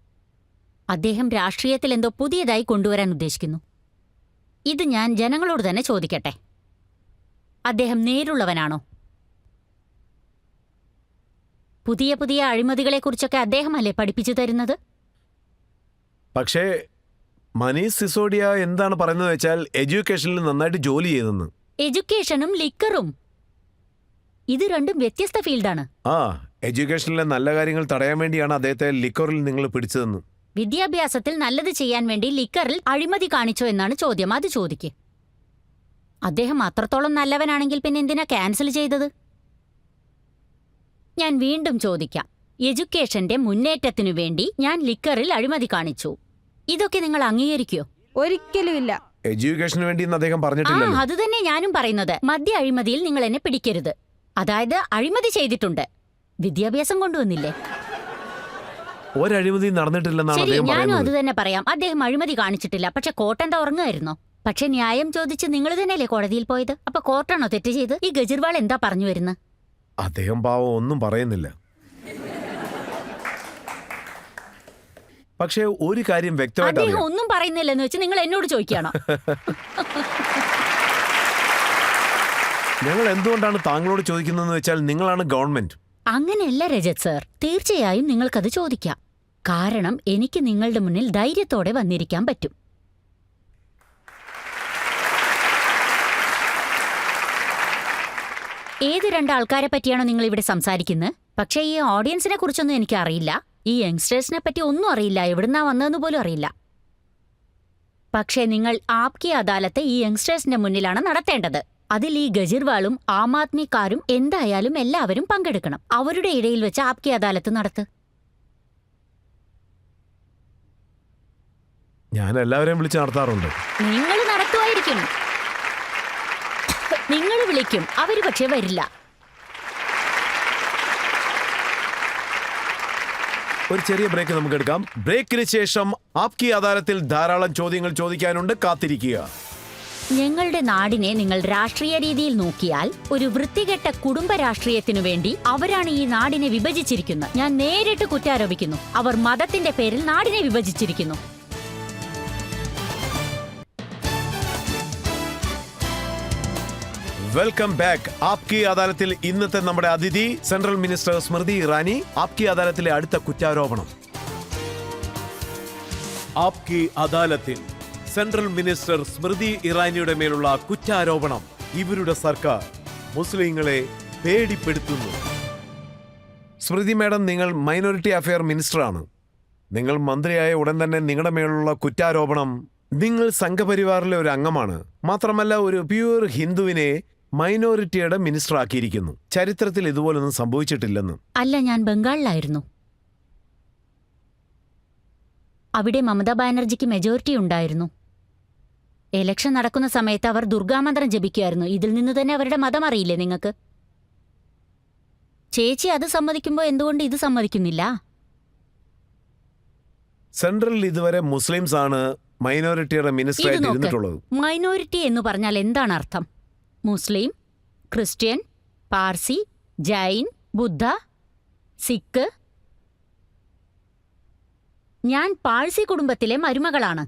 അദ്ദേഹം രാഷ്ട്രീയത്തിൽ എന്തോ പുതിയതായി കൊണ്ടുവരാൻ ഉദ്ദേശിക്കുന്നു. ഇത് ഞാൻ ജനങ്ങളോട് തന്നെ ചോദിക്കട്ടെ. അദ്ദേഹം നേരുള്ളവനാണോ? പുതിയ പുതിയ അഴിമതികളെക്കുറിച്ചൊക്കെ അദ്ദേഹമല്ലേ പഠിപ്പിച്ചു തരുന്നത്? പക്ഷേ മനീഷ് സിസോഡിയ എന്താണ് പറയുന്നത് വെച്ചാൽ എഡ്യൂക്കേഷനിൽ നന്നായിട്ട് ജോലി ചെയ്തെന്ന്. എഡ്യൂക്കേഷനും ലിക്കറും ഇത് രണ്ടും വ്യത്യസ്ത ഫീൽഡാണ്. ആ, എഡ്യൂക്കേഷനിലെ നല്ല കാര്യങ്ങൾ തടയാൻ വേണ്ടിയാണ് അദ്ദേഹത്തെ ലിക്കറിൽ നിങ്ങൾ പിടിച്ചതെന്ന്. വിദ്യാഭ്യാസത്തിൽ നല്ലത് ചെയ്യാൻ വേണ്ടി ലിക്കറിൽ അഴിമതി കാണിച്ചോ എന്നാണ് ചോദ്യം. അത് ചോദിക്ക്. അദ്ദേഹം അത്രത്തോളം നല്ലവനാണെങ്കിൽ പിന്നെ എന്തിനാ ക്യാൻസൽ ചെയ്തത്? ഞാൻ വീണ്ടും ചോദിക്കാം. എഡ്യൂക്കേഷന്റെ മുന്നേറ്റത്തിനു വേണ്ടി ഞാൻ ലിക്കറിൽ അഴിമതി കാണിച്ചു. ഇതൊക്കെ നിങ്ങൾ അംഗീകരിക്കോ? ഒരിക്കലുമില്ല. എഡ്യൂക്കേഷന് വേണ്ടി അദ്ദേഹം ആ, പറഞ്ഞിട്ടില്ലല്ലോ. അത് തന്നെ ഞാനും പറയുന്നത്. മദ്യ അഴിമതിയിൽ നിങ്ങൾ എന്നെ പിടിക്കരുത്. അതായത് അഴിമതി ചെയ്തിട്ടുണ്ട്, വിദ്യാഭ്യാസം കൊണ്ടുവന്നില്ലേ? ഒരഴിമതി നടന്നിട്ടില്ലെന്നാണ് ശരി, അദ്ദേഹം ഞാനും അത് പറയുന്നത്. തന്നെ പറയാം. അദ്ദേഹം അഴിമതി കാണിച്ചിട്ടില്ല. പക്ഷെ കോട്ടെന്താ ഉറങ്ങുമായിരുന്നോ? പക്ഷെ ന്യായം ചോദിച്ച് നിങ്ങൾ തന്നെയല്ലേ കോടതിയിൽ പോയത്? അപ്പൊ കോർട്ടാണോ തെറ്റ് ചെയ്ത്? ഈ ഗജർവാൾ എന്താ പറഞ്ഞു വരുന്നത്? അദ്ദേഹം പാവം ഒന്നും പറയുന്നില്ല. പക്ഷേ ഒരു കാര്യം വ്യക്തമായിട്ട് അദ്ദേഹം അറിയാം. ഒന്നും പറയുന്നില്ലെന്ന് വെച്ച് നിങ്ങൾ എന്നോട് ചോദിക്കുകയാണോ? ഞങ്ങൾ എന്തുകൊണ്ടാണ് താങ്കളോട് ചോദിക്കുന്നതെന്ന് വെച്ചാൽ നിങ്ങളാണ് ഗവൺമെന്റ്. അങ്ങനെയല്ല രജത് സർ, തീർച്ചയായും നിങ്ങൾക്കത് ചോദിക്കാം. കാരണം എനിക്ക് നിങ്ങളുടെ മുന്നിൽ ധൈര്യത്തോടെ വന്നിരിക്കാൻ പറ്റും. ഏത് രണ്ടാൾക്കാരെ പറ്റിയാണോ നിങ്ങൾ ഇവിടെ സംസാരിക്കുന്നത്? പക്ഷേ ഈ ഓഡിയൻസിനെ കുറിച്ചൊന്നും എനിക്ക് അറിയില്ല. ഈ യങ്സ്റ്റേഴ്സിനെ പറ്റി ഒന്നും അറിയില്ല. എവിടുന്നാ വന്നതെന്ന് പോലും അറിയില്ല. പക്ഷേ നിങ്ങൾ ആപ്കി അദാലത്ത് ഈ യങ്സ്റ്റേഴ്സിന്റെ മുന്നിലാണ് നടത്തേണ്ടത്. അതിൽ ഈ ഗജർവാളും ആം ആദ്മിക്കാരും എന്തായാലും എല്ലാവരും പങ്കെടുക്കണം. അവരുടെ ഇടയിൽ വെച്ച് ആപ്കി അദാലത്ത് നടത്ത്. ഞാൻ എല്ലാവരെയും വിളിച്ച് നടത്താറുണ്ട്. നിങ്ങൾ നടത്തുമായിരിക്കും, നിങ്ങൾ വിളിക്കും, അവര് പക്ഷേ വരില്ല. ഒരു ചെറിയ ബ്രേക്ക് നമുക്ക് എടുക്കാം. ബ്രേക്കിന് ശേഷം ആപ്കി അദാലത്തിൽ ധാരാളം ചോദ്യങ്ങൾ ചോദിക്കാനുണ്ട്. കാത്തിരിക്കുക. ഞങ്ങളുടെ നാടിനെ നിങ്ങൾ രാഷ്ട്രീയ രീതിയിൽ നോക്കിയാൽ ഒരു വൃത്തികെട്ട കുടുംബ രാഷ്ട്രീയത്തിനു വേണ്ടി അവരാണ് ഈ നാടിനെ വിഭജിച്ചിരിക്കുന്നത്. ഞാൻ നേരിട്ട് കുറ്റാരോപിക്കുന്നു. അവർ മതത്തിന്റെ പേരിൽ നാടിനെ വിഭജിച്ചിരിക്കുന്നു. Welcome back. ആപ്കി അദാലത്തിൽ ഇന്നത്തെ നമ്മുടെ അതിഥി സെൻട്രൽ മിനിസ്റ്റർ സ്മൃതി ഇറാനി. ആപ്കി അദാലത്തിലെ അടുത്ത കുറ്റാരോപണം. ആപ്കി അദാലത്തിൽ സെൻട്രൽ മിനിസ്റ്റർ സ്മൃതി ഇറാനിയുടെ മേലുള്ള കുറ്റാരോപണം. ഇവരുടെ സർക്കാർ മുസ്ലിങ്ങളെ പേടിപ്പെടുത്തുന്നു. സ്മൃതി മാഡം, നിങ്ങൾ മൈനോറിറ്റി അഫെയർ മിനിസ്റ്ററാണ്. നിങ്ങൾ മന്ത്രിയായ ഉടൻ തന്നെ നിങ്ങളുടെ മേലുള്ള കുറ്റാരോപണം, നിങ്ങൾ സംഘപരിവാറിലെ ഒരു അംഗമാണ്. മാത്രമല്ല ഒരു പ്യൂർ ഹിന്ദുവിനെ മൈനോറിറ്റിയുടെ മിനിസ്റ്റർ ആക്കിയിരിക്കുന്നു. ചരിത്രത്തിൽ ഇതുപോലൊന്നും സംഭവിച്ചിട്ടില്ലെന്ന്. അല്ല, ഞാൻ ബംഗാളിലായിരുന്നു. അവിടെ മമതാ ബാനർജിക്ക് മെജോറിറ്റി ഉണ്ടായിരുന്നു. എലക്ഷൻ നടക്കുന്ന സമയത്ത് അവർ ദുർഗാമന്ത്രം ജപിക്കുമായിരുന്നു. ഇതിൽ നിന്ന് തന്നെ അവരുടെ മതം അറിയില്ലേ നിങ്ങൾക്ക്? ചേച്ചി അത് സമ്മതിക്കുമ്പോൾ എന്തുകൊണ്ട് ഇത് സമ്മതിക്കുന്നില്ല? സെൻട്രലിൽ ഇതുവരെ മുസ്ലിംസ് ആണ് മൈനോറിറ്റിയുടെ മിനിസ്റ്റർ ഇത് ആയിട്ട് നോക്ക്. ഇരുന്നിട്ടുള്ളത്. മൈനോറിറ്റി എന്ന് പറഞ്ഞാൽ എന്താണ് അർത്ഥം? മുസ്ലിം, ക്രിസ്ത്യൻ, പാർസി, ജൈൻ, ബുദ്ധ, സിഖ്. ഞാൻ പാഴ്സി കുടുംബത്തിലെ മരുമകളാണ്.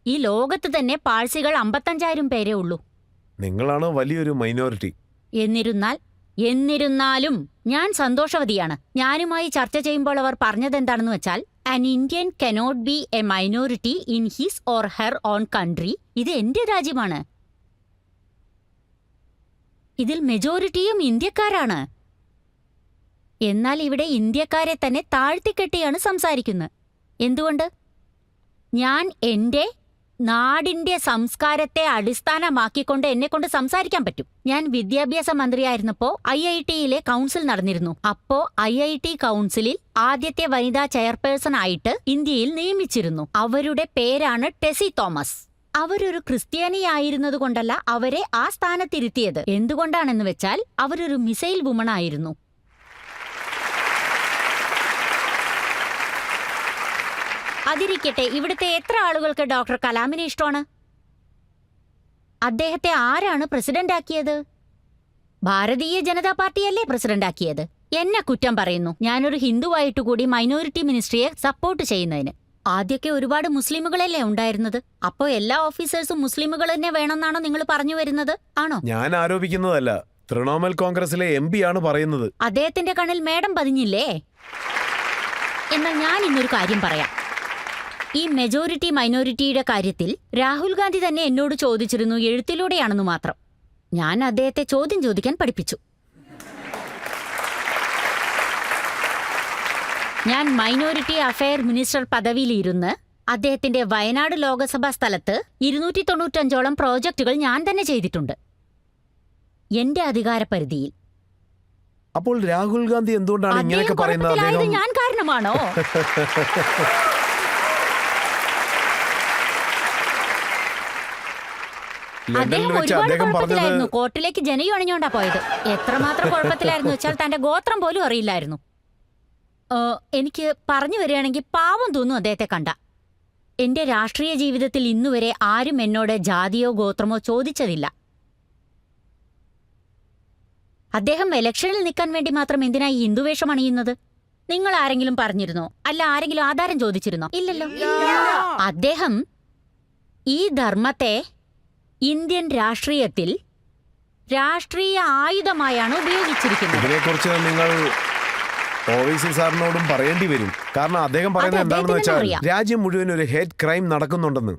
ഈ ലോകത്ത് തന്നെ പാഴ്സികൾ 55,000 പേരേ ഉള്ളൂ. നിങ്ങളാണ് വലിയൊരു മൈനോറിറ്റി. എന്നിരുന്നാലും ഞാൻ സന്തോഷവതിയാണ്. ഞാനുമായി ചർച്ച ചെയ്യുമ്പോൾ അവർ പറഞ്ഞതെന്താണെന്ന് വെച്ചാൽ, an Indian cannot be A minority in his or her own country. ഇത് എന്റെ രാജ്യമാണ്. ഇതിൽ മെജോറിറ്റിയും ഇന്ത്യക്കാരാണ്. എന്നാൽ ഇവിടെ ഇന്ത്യക്കാരെ തന്നെ താഴ്ത്തിക്കെട്ടിയാണ് സംസാരിക്കുന്നത്. എന്തുകൊണ്ട്? ഞാൻ എന്റെ നാടിന്റെ സംസ്കാരത്തെ അടിസ്ഥാനമാക്കിക്കൊണ്ട് എന്നെക്കൊണ്ട് സംസാരിക്കാൻ പറ്റും. ഞാൻ വിദ്യാഭ്യാസ മന്ത്രിയായിരുന്നപ്പോൾ IIT-യിലെ കൗൺസിൽ നടന്നിരുന്നു. അപ്പോ IIT കൗൺസിലിൽ ആദ്യത്തെ വനിതാ ചെയർപേഴ്സൺ ആയിട്ട് ഇന്ത്യയിൽ നിയമിച്ചിരുന്നു. അവരുടെ പേരാണ് ടെസി തോമസ്. അവരൊരു ക്രിസ്ത്യാനിയായിരുന്നതുകൊണ്ടല്ല അവരെ ആ സ്ഥാനത്തിരുത്തിയത്. എന്തുകൊണ്ടാണെന്ന് വെച്ചാൽ അവരൊരു മിസൈൽ വുമൺ ആയിരുന്നു. അതിരിക്കട്ടെ, ഇവിടുത്തെ എത്ര ആളുകൾക്ക് ഡോക്ടർ കലാമിനെ ഇഷ്ടമാണ്? അദ്ദേഹത്തെ ആരാണ് പ്രസിഡന്റ് ആക്കിയത്? ഭാരതീയ ജനതാ പാർട്ടിയല്ലേ പ്രസിഡന്റ് ആക്കിയത്? എന്നെ കുറ്റം പറയുന്നു. ഞാനൊരു ഹിന്ദുവായിട്ട് കൂടി മൈനോറിറ്റി മിനിസ്ട്രിയെ സപ്പോർട്ട് ചെയ്യുന്നതിന്. ആദ്യമൊക്കെ ഒരുപാട് മുസ്ലിമുകളല്ലേ ഉണ്ടായിരുന്നത്? അപ്പോ എല്ലാ ഓഫീസേഴ്സും മുസ്ലിമുകൾ തന്നെ വേണമെന്നാണോ നിങ്ങൾ പറഞ്ഞു വരുന്നത്? ആണോ? ഞാൻ ആരോപിക്കുന്നതല്ല, തൃണമൂൽ കോൺഗ്രസിലെ MP ആണ് പറയുന്നത്. അദ്ദേഹത്തിന്റെ കണ്ണിൽ മേടം പതിഞ്ഞില്ലേ? എന്നാൽ ഞാൻ ഇന്നൊരു കാര്യം പറയാം. ഈ മെജോറിറ്റി മൈനോറിറ്റിയുടെ കാര്യത്തിൽ രാഹുൽ ഗാന്ധി തന്നെ എന്നോട് ചോദിച്ചിരുന്നു, എഴുത്തിലൂടെയാണെന്ന് മാത്രം. ഞാൻ അദ്ദേഹത്തെ ചോദ്യം ചോദിക്കാൻ പഠിപ്പിച്ചു. ഞാൻ മൈനോറിറ്റി അഫയർ മിനിസ്റ്റർ പദവിയിലിരുന്ന് അദ്ദേഹത്തിന്റെ വയനാട് ലോക്സഭാ സ്ഥലത്ത് 295ഓളം പ്രോജക്റ്റുകൾ ഞാൻ തന്നെ ചെയ്തിട്ടുണ്ട്, എന്റെ അധികാരപരിധിയിൽ. അപ്പോൾ രാഹുൽ ഗാന്ധി എന്തുകൊണ്ടാണ് ഇങ്ങനെയൊക്കെ പറയുന്നത്? കുഴപ്പത്തിലായത് അദ്ദേഹം ഞാൻ കാരണമാണോ? ലണ്ടനിൽ അദ്ദേഹം വെച്ച് ഒരുപാട് അദ്ദേഹം പറഞ്ഞത് കുഴപ്പത്തിലായിരുന്നു. കോർട്ടിലേക്ക് ജനയും അണിഞ്ഞോണ്ടാ പോയത്. എത്രമാത്രം കുഴപ്പത്തിലായിരുന്നു വെച്ചാൽ തന്റെ ഗോത്രം പോലും അറിയില്ലായിരുന്നു. എനിക്ക് പറഞ്ഞു വരികയാണെങ്കിൽ പാവം തോന്നും അദ്ദേഹത്തെ കണ്ട. എന്റെ രാഷ്ട്രീയ ജീവിതത്തിൽ ഇന്നുവരെ ആരും എന്നോട് ജാതിയോ ഗോത്രമോ ചോദിച്ചതില്ല. അദ്ദേഹം ഇലക്ഷനിൽ നിൽക്കാൻ വേണ്ടി മാത്രം എന്തിനായി ഹിന്ദുവേഷം അണിയുന്നത്? നിങ്ങൾ ആരെങ്കിലും പറഞ്ഞിരുന്നോ? അല്ല ആരെങ്കിലും ആധാരം ചോദിച്ചിരുന്നോ? ഇല്ലല്ലോ. അദ്ദേഹം ഈ ധർമ്മത്തെ ഇന്ത്യൻ രാഷ്ട്രീയത്തിൽ രാഷ്ട്രീയ ആയുധമായാണ് ഉപയോഗിച്ചിരിക്കുന്നത്. ഇതിനെക്കുറിച്ച് നിങ്ങൾ OVC സാറിനോടും പറയേണ്ടി വരും. കാരണം അദ്ദേഹം പറയുന്നത് എന്താണെന്ന് വെച്ചാൽ രാജ്യം മുഴുവൻ ഒരു ഹേറ്റ് ക്രൈം നടക്കുന്നുണ്ടെന്ന്.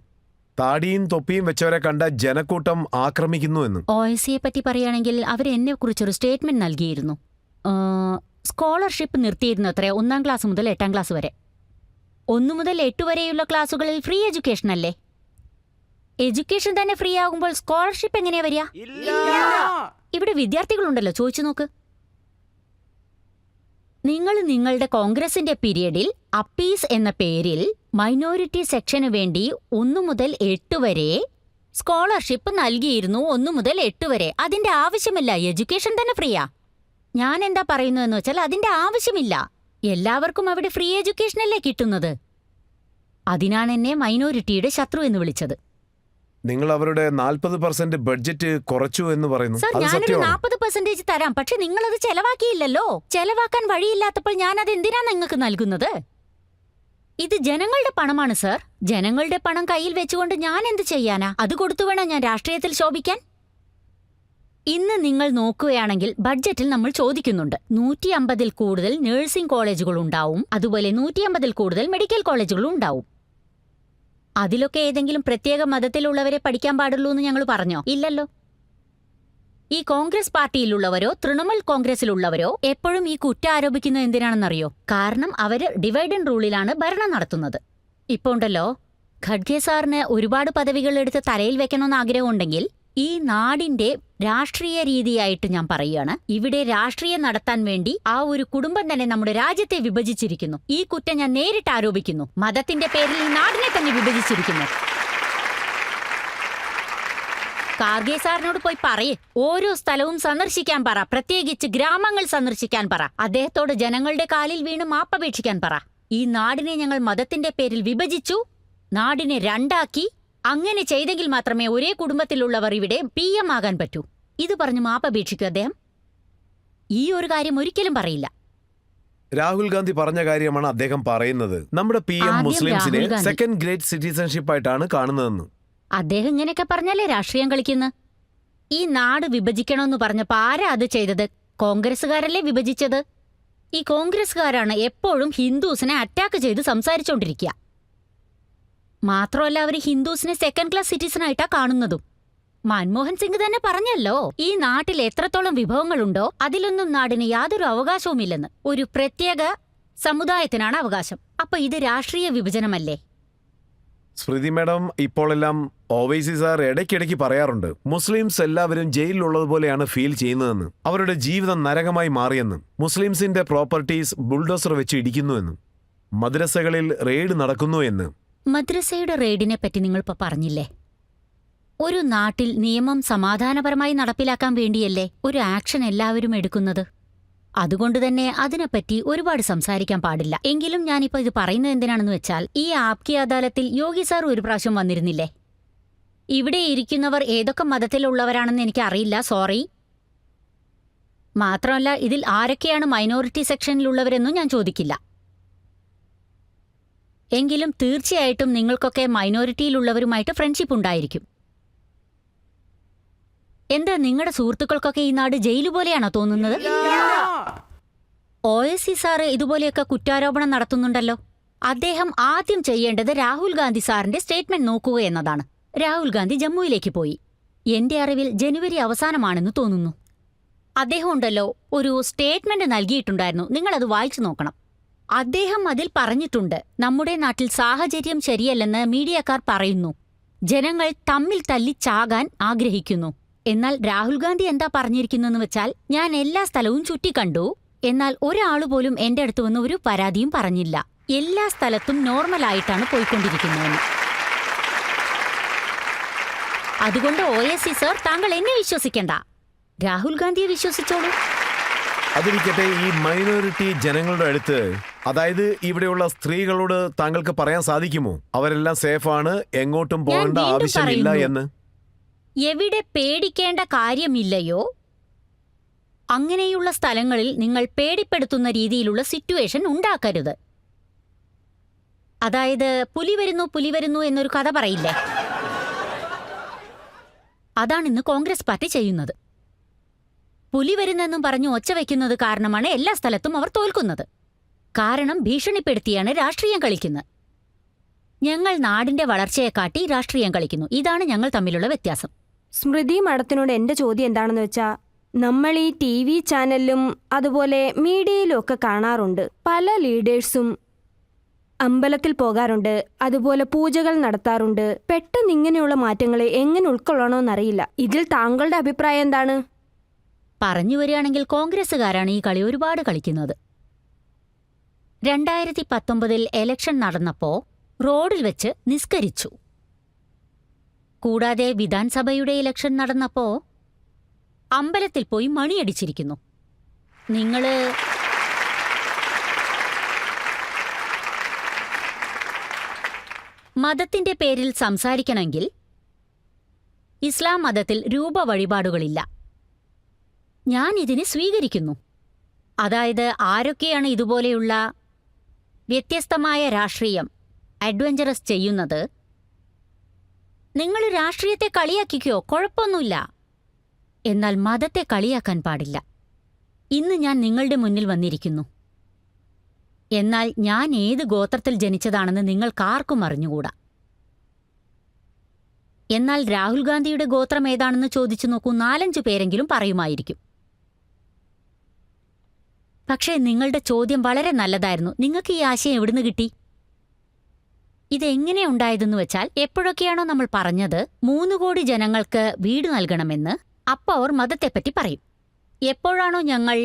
താടിയും തൊപ്പിയും വെച്ചവരെ കണ്ട ജനക്കൂട്ടം ആക്രമിക്കുന്നു എന്ന്. OIC പറ്റി പറയുകയാണെങ്കിൽ അവർ എന്നെ കുറിച്ചൊരു സ്റ്റേറ്റ്മെന്റ് നൽകിയിരുന്നു. സ്കോളർഷിപ്പ് നിർത്തിയിരുന്നത്രേ 1ാം ക്ലാസ് മുതൽ 8ാം ക്ലാസ് വരെ. 1 മുതൽ 8 വരെയുള്ള ക്ലാസ്സുകളിൽ ഫ്രീ എഡ്യൂക്കേഷൻ അല്ലേ? എഡ്യൂക്കേഷൻ തന്നെ ഫ്രീ ആകുമ്പോൾ സ്കോളർഷിപ്പ് എങ്ങനെയാ വരിക? ഇവിടെ വിദ്യാർത്ഥികളുണ്ടല്ലോ, ചോദിച്ചു നോക്ക്. നിങ്ങൾ നിങ്ങളുടെ കോൺഗ്രസിന്റെ പീരിയഡിൽ അപ്പീസ് എന്ന പേരിൽ മൈനോറിറ്റി സെക്ഷന് വേണ്ടി 1 മുതൽ 8 വരെ സ്കോളർഷിപ്പ് നൽകിയിരുന്നു. 1 മുതൽ 8 വരെ. അതിന്റെ ആവശ്യമില്ല, എഡ്യൂക്കേഷൻ തന്നെ ഫ്രീയാ. ഞാൻ എന്താ പറയുന്നതെന്ന് വെച്ചാൽ അതിന്റെ ആവശ്യമില്ല. എല്ലാവർക്കും അവിടെ ഫ്രീ എഡ്യൂക്കേഷനല്ലേ കിട്ടുന്നത്. അതിനാണ് എന്നെ മൈനോറിറ്റിയുടെ ശത്രു എന്ന് വിളിച്ചത്. നിങ്ങൾ അവരുടെ 40% ബഡ്ജറ്റ് കുറച്ചു എന്ന് പറയുന്നു. സർ, അത് ഞാനൊരു സത്യമാണോ? 40% തരാം, പക്ഷെ നിങ്ങളത് ചെലവാക്കിയില്ലല്ലോ. ചെലവാക്കാൻ വഴിയില്ലാത്തപ്പോൾ ഞാൻ അത് എന്തിനാ നിങ്ങൾക്ക് നൽകുന്നത്? ഇത് ജനങ്ങളുടെ പണമാണ് സർ. ജനങ്ങളുടെ പണം കയ്യിൽ വെച്ചുകൊണ്ട് ഞാൻ എന്ത് ചെയ്യാനാ? അത് കൊടുത്തു വേണം ഞാൻ രാഷ്ട്രീയത്തിൽ ശോഭിക്കാൻ. ഇന്ന് നിങ്ങൾ നോക്കുകയാണെങ്കിൽ ബഡ്ജറ്റിൽ നമ്മൾ ചോദിക്കുന്നുണ്ട് 150-ൽ കൂടുതൽ നഴ്സിംഗ് കോളേജുകൾ ഉണ്ടാവും, അതുപോലെ 150-ൽ കൂടുതൽ മെഡിക്കൽ കോളേജുകളും ഉണ്ടാവും. അതിലൊക്കെ ഏതെങ്കിലും പ്രത്യേക മതത്തിലുള്ളവരെ പഠിക്കാൻ പാടുള്ളൂ എന്ന് ഞങ്ങൾ പറഞ്ഞോ? ഇല്ലല്ലോ. ഈ കോൺഗ്രസ് പാർട്ടിയിലുള്ളവരോ തൃണമൂൽ കോൺഗ്രസിലുള്ളവരോ എപ്പോഴും ഈ കുറ്റം ആരോപിക്കുന്നത് എന്തിനാണെന്നറിയോ? കാരണം അവര് ഡിവൈഡ് ആൻഡ് റൂളിലാണ് ഭരണം നടത്തുന്നത്. ഇപ്പൊ ഉണ്ടല്ലോ, ഖഡ്ഗെ സാറിന് ഒരുപാട് പദവികൾ എടുത്ത് തലയിൽ വെക്കണമെന്ന് ആഗ്രഹമുണ്ടെങ്കിൽ ഈ നാടിന്റെ രാഷ്ട്രീയ രീതിയായിട്ട് ഞാൻ പറയുകയാണ്, ഇവിടെ രാഷ്ട്രീയം നടത്താൻ വേണ്ടി ആ ഒരു കുടുംബം തന്നെ നമ്മുടെ രാജ്യത്തെ വിഭജിച്ചിരിക്കുന്നു. ഈ കുറ്റം ഞാൻ നേരിട്ട് ആരോപിക്കുന്നു. മതത്തിന്റെ പേരിൽ ഈ നാടിനെ തന്നെ വിഭജിച്ചിരിക്കുന്നു. ഖാർഗെ സാറിനോട് പോയി പറയേ, ഓരോ സ്ഥലവും സന്ദർശിക്കാൻ പറ, പ്രത്യേകിച്ച് ഗ്രാമങ്ങൾ സന്ദർശിക്കാൻ പറ. അദ്ദേഹത്തോട് ജനങ്ങളുടെ കാലിൽ വീണ് മാപ്പപേക്ഷിക്കാൻ പറ. ഈ നാടിനെ ഞങ്ങൾ മതത്തിന്റെ പേരിൽ വിഭജിച്ചു, നാടിനെ രണ്ടാക്കി. അങ്ങനെ ചെയ്തെങ്കിൽ മാത്രമേ ഒരേ കുടുംബത്തിലുള്ളവർ ഇവിടെ PM ആകാൻ പറ്റൂ. ഇത് പറഞ്ഞ് മാപ്പപേക്ഷിക്കൂ അദ്ദേഹം. ഈ ഒരു കാര്യം ഒരിക്കലും പറയില്ല. രാഹുൽ ഗാന്ധി പറഞ്ഞ കാര്യമാണ് അദ്ദേഹം പറയുന്നത്. നമ്മുടെ PM ആദ്യം മുസ്ലിംസിനെ രാഹുൽ ഗാന്ധി. സെക്കൻഡ് ഗ്രേഡ് സിറ്റിസൺഷിപ്പ് ആയിട്ടാണ് കാണുന്നതെന്ന്. അദ്ദേഹം ഇങ്ങനെയൊക്കെ പറഞ്ഞാലേ രാഷ്ട്രീയം കളിക്കുന്നു. ഈ നാട് വിഭജിക്കണമെന്ന് പറഞ്ഞപ്പോ ആരാ അത് ചെയ്തത്? കോൺഗ്രസുകാരല്ലേ വിഭജിച്ചത്. ഈ കോൺഗ്രസുകാരാണ് എപ്പോഴും ഹിന്ദുസിനെ അറ്റാക്ക് ചെയ്ത് സംസാരിച്ചോണ്ടിരിക്കുക. മാത്രമല്ല അവർ ഹിന്ദുസിനെ സെക്കൻഡ് ക്ലാസ് സിറ്റിസൺ ആയിട്ടാ കാണുന്നതും. മൻമോഹൻ സിംഗ് തന്നെ പറഞ്ഞല്ലോ, ഈ നാട്ടിൽ എത്രത്തോളം വിഭവങ്ങളുണ്ടോ അതിലൊന്നും നാടിന് യാതൊരു അവകാശവുമില്ലെന്ന്. ഒരു പ്രത്യേക സമുദായത്തിനാണ് അവകാശം. അപ്പൊ ഇത് രാഷ്ട്രീയ വിഭജനമല്ലേ? സ്മൃതി മാഡം, ഇപ്പോഴെല്ലാം OVC സാർ ഇടയ്ക്കിടയ്ക്ക് പറയാറുണ്ട്, മുസ്ലിംസ് എല്ലാവരും ജയിലിലുള്ളതുപോലെയാണ് ഫീൽ ചെയ്യുന്നതെന്ന്. അവരുടെ ജീവിതം നരകമായി മാറിയെന്ന്. മുസ്ലിംസിന്റെ പ്രോപ്പർട്ടീസ് ബുൾഡോസർ വെച്ച് ഇടിക്കുന്നുവെന്നും മദ്രസകളിൽ റെയ്ഡ് നടക്കുന്നു എന്ന്. മദ്രസയുടെ റെയ്ഡിനെ പറ്റി നിങ്ങളിപ്പോ പറഞ്ഞില്ലേ? ഒരു നാട്ടിൽ നിയമം സമാധാനപരമായി നടപ്പിലാക്കാൻ വേണ്ടിയല്ലേ ഒരു ആക്ഷൻ എല്ലാവരും എടുക്കുന്നത്. അതുകൊണ്ട് തന്നെ അതിനെപ്പറ്റി ഒരുപാട് സംസാരിക്കാൻ പാടില്ല. എങ്കിലും ഞാനിപ്പോ ഇത് പറയുന്നത് എന്തിനാണെന്ന് വെച്ചാൽ, ഈ ആപ്കി അദാലത്തിൽ യോഗി സാർ ഒരു പ്രാവശ്യം വന്നിരുന്നില്ലേ? ഇവിടെ ഇരിക്കുന്നവർ ഏതൊക്കെ മതത്തിലുള്ളവരാണെന്ന് എനിക്ക് അറിയില്ല, സോറി. മാത്രമല്ല ഇതിൽ ആരൊക്കെയാണ് മൈനോറിറ്റി സെക്ഷനിലുള്ളവരെന്നും ഞാൻ ചോദിക്കില്ല. എങ്കിലും തീർച്ചയായിട്ടും നിങ്ങൾക്കൊക്കെ മൈനോറിറ്റിയിലുള്ളവരുമായിട്ട് ഫ്രണ്ട്ഷിപ്പ് ഉണ്ടായിരിക്കും. എന്താ നിങ്ങളുടെ സുഹൃത്തുക്കൾക്കൊക്കെ ഈ നാട് ജയിലു പോലെയാണോ തോന്നുന്നത്? OSC സാറ് ഇതുപോലെയൊക്കെ കുറ്റാരോപണം നടത്തുന്നുണ്ടല്ലോ. അദ്ദേഹം ആദ്യം ചെയ്യേണ്ടത് രാഹുൽ ഗാന്ധി സാറിന്റെ സ്റ്റേറ്റ്മെന്റ് നോക്കുക എന്നതാണ്. രാഹുൽ ഗാന്ധി ജമ്മുവിലേക്ക് പോയി. എന്റെ അറിവിൽ ജനുവരി അവസാനമാണെന്ന് തോന്നുന്നു. അദ്ദേഹം ഉണ്ടല്ലോ ഒരു സ്റ്റേറ്റ്മെന്റ് നൽകിയിട്ടുണ്ടായിരുന്നു, നിങ്ങളത് വായിച്ചു നോക്കണം. അദ്ദേഹം അതിൽ പറഞ്ഞിട്ടുണ്ട്, നമ്മുടെ നാട്ടിൽ സാഹചര്യം ശരിയല്ലെന്ന് മീഡിയക്കാർ പറയുന്നു, ജനങ്ങൾ തമ്മിൽ തല്ലി ചാകാൻ ആഗ്രഹിക്കുന്നു. എന്നാൽ രാഹുൽ ഗാന്ധി എന്താ പറഞ്ഞിരിക്കുന്നെന്ന് വെച്ചാൽ, ഞാൻ എല്ലാ സ്ഥലവും ചുറ്റിക്കണ്ടു, എന്നാൽ ഒരാളുപോലും എന്റെ അടുത്ത് വന്ന് ഒരു പരാതിയും പറഞ്ഞില്ല, എല്ലാ സ്ഥലത്തും നോർമലായിട്ടാണ് പോയിക്കൊണ്ടിരിക്കുന്നതെന്ന്. അതുകൊണ്ട് OSC സർ, താങ്കൾ എന്നെ വിശ്വസിക്കണ്ട, രാഹുൽ ഗാന്ധിയെ വിശ്വസിച്ചോളൂ. അതിരിക്കട്ടെ, ഈ മൈനോറിറ്റി ജനങ്ങളുടെ അടുത്ത്, അതായത് ഇവിടെയുള്ള സ്ത്രീകളോട് താങ്കൾക്ക് പറയാൻ സാധിക്കുമോ അവരെല്ലാം സേഫാണ്, എങ്ങോട്ടും പോകേണ്ട വീണ്ടും ആവശ്യമില്ല പറയുന്നു. എന്ന്? എവിടെ പേടിക്കേണ്ട കാര്യമില്ലയോ അങ്ങനെയുള്ള സ്ഥലങ്ങളിൽ നിങ്ങൾ പേടിപ്പെടുത്തുന്ന രീതിയിലുള്ള സിറ്റുവേഷൻ ഉണ്ടാക്കരുത്. അതായത് പുലി വരുന്നു എന്നൊരു കഥ പറയില്ലേ, അതാണിന്ന് കോൺഗ്രസ് പാർട്ടി ചെയ്യുന്നത്. പുലി വരുന്നെന്നും പറഞ്ഞു ഒച്ച വയ്ക്കുന്നത് കാരണമാണ് എല്ലാ സ്ഥലത്തും അവർ തോൽക്കുന്നത്. കാരണം ഭീഷണിപ്പെടുത്തിയാണ് രാഷ്ട്രീയം കളിക്കുന്നത്. ഞങ്ങൾ നാടിന്റെ വളർച്ചയെക്കാട്ടി രാഷ്ട്രീയം കളിക്കുന്നു. ഇതാണ് ഞങ്ങൾ തമ്മിലുള്ള വ്യത്യാസം. സ്മൃതി മഠത്തിനോട് എൻ്റെ ചോദ്യം എന്താണെന്ന് വെച്ചാൽ, നമ്മൾ ഈ TV ചാനലിലും അതുപോലെ മീഡിയയിലും ഒക്കെ കാണാറുണ്ട്, പല ലീഡേഴ്സും അമ്പലത്തിൽ പോകാറുണ്ട്, അതുപോലെ പൂജകൾ നടത്താറുണ്ട്. പെട്ടെന്ന് ഇങ്ങനെയുള്ള മാറ്റങ്ങളെ എങ്ങനെ ഉൾക്കൊള്ളണമെന്നറിയില്ല. ഇതിൽ താങ്കളുടെ അഭിപ്രായം എന്താണ്? പറഞ്ഞു വരികയാണെങ്കിൽ കോൺഗ്രസുകാരാണ് ഈ കളി ഒരുപാട് കളിക്കുന്നത്. 2019 എലക്ഷൻ നടന്നപ്പോ റോഡിൽ വെച്ച് നിസ്കരിച്ചു. കൂടാതെ വിധാൻസഭയുടെ ഇലക്ഷൻ നടന്നപ്പോ അമ്പലത്തിൽ പോയി മണിയടിച്ചിരിക്കുന്നു. നിങ്ങള് മതത്തിന്റെ പേരിൽ സംസാരിക്കണമെങ്കിൽ ഇസ്ലാം മതത്തിൽ രൂപ വഴിപാടുകളില്ല. ഞാൻ ഇതിനെ സ്വീകരിക്കുന്നു. അതായത് ആരൊക്കെയാണ് ഇതുപോലെയുള്ള വ്യത്യസ്തമായ രാഷ്ട്രീയം അഡ്വഞ്ചറസ് ചെയ്യുന്നത്, നിങ്ങൾ രാഷ്ട്രീയത്തെ കളിയാക്കിക്കോ, കുഴപ്പമൊന്നുമില്ല. എന്നാൽ മതത്തെ കളിയാക്കാൻ പാടില്ല. ഇന്ന് ഞാൻ നിങ്ങളുടെ മുന്നിൽ വന്നിരിക്കുന്നു. എന്നാൽ ഞാൻ ഏത് ഗോത്രത്തിൽ ജനിച്ചതാണെന്ന് നിങ്ങൾക്കാർക്കും അറിഞ്ഞുകൂടാ. എന്നാൽ രാഹുൽ ഗാന്ധിയുടെ ഗോത്രം ഏതാണെന്ന് ചോദിച്ചു നോക്കൂ, 4-5 പേരെങ്കിലും പറയുമായിരിക്കും. പക്ഷേ നിങ്ങളുടെ ചോദ്യം വളരെ നല്ലതായിരുന്നു. നിങ്ങൾക്ക് ഈ ആശയം എവിടുന്ന് കിട്ടി? ഇതെങ്ങനെ ഉണ്ടായതെന്ന് വെച്ചാൽ, എപ്പോഴൊക്കെയാണോ നമ്മൾ പറഞ്ഞത് 3 കോടി ജനങ്ങൾക്ക് വീട് നൽകണമെന്ന്, അപ്പോൾ അവർ മതത്തെപ്പറ്റി പറയും. എപ്പോഴാണോ ഞങ്ങൾ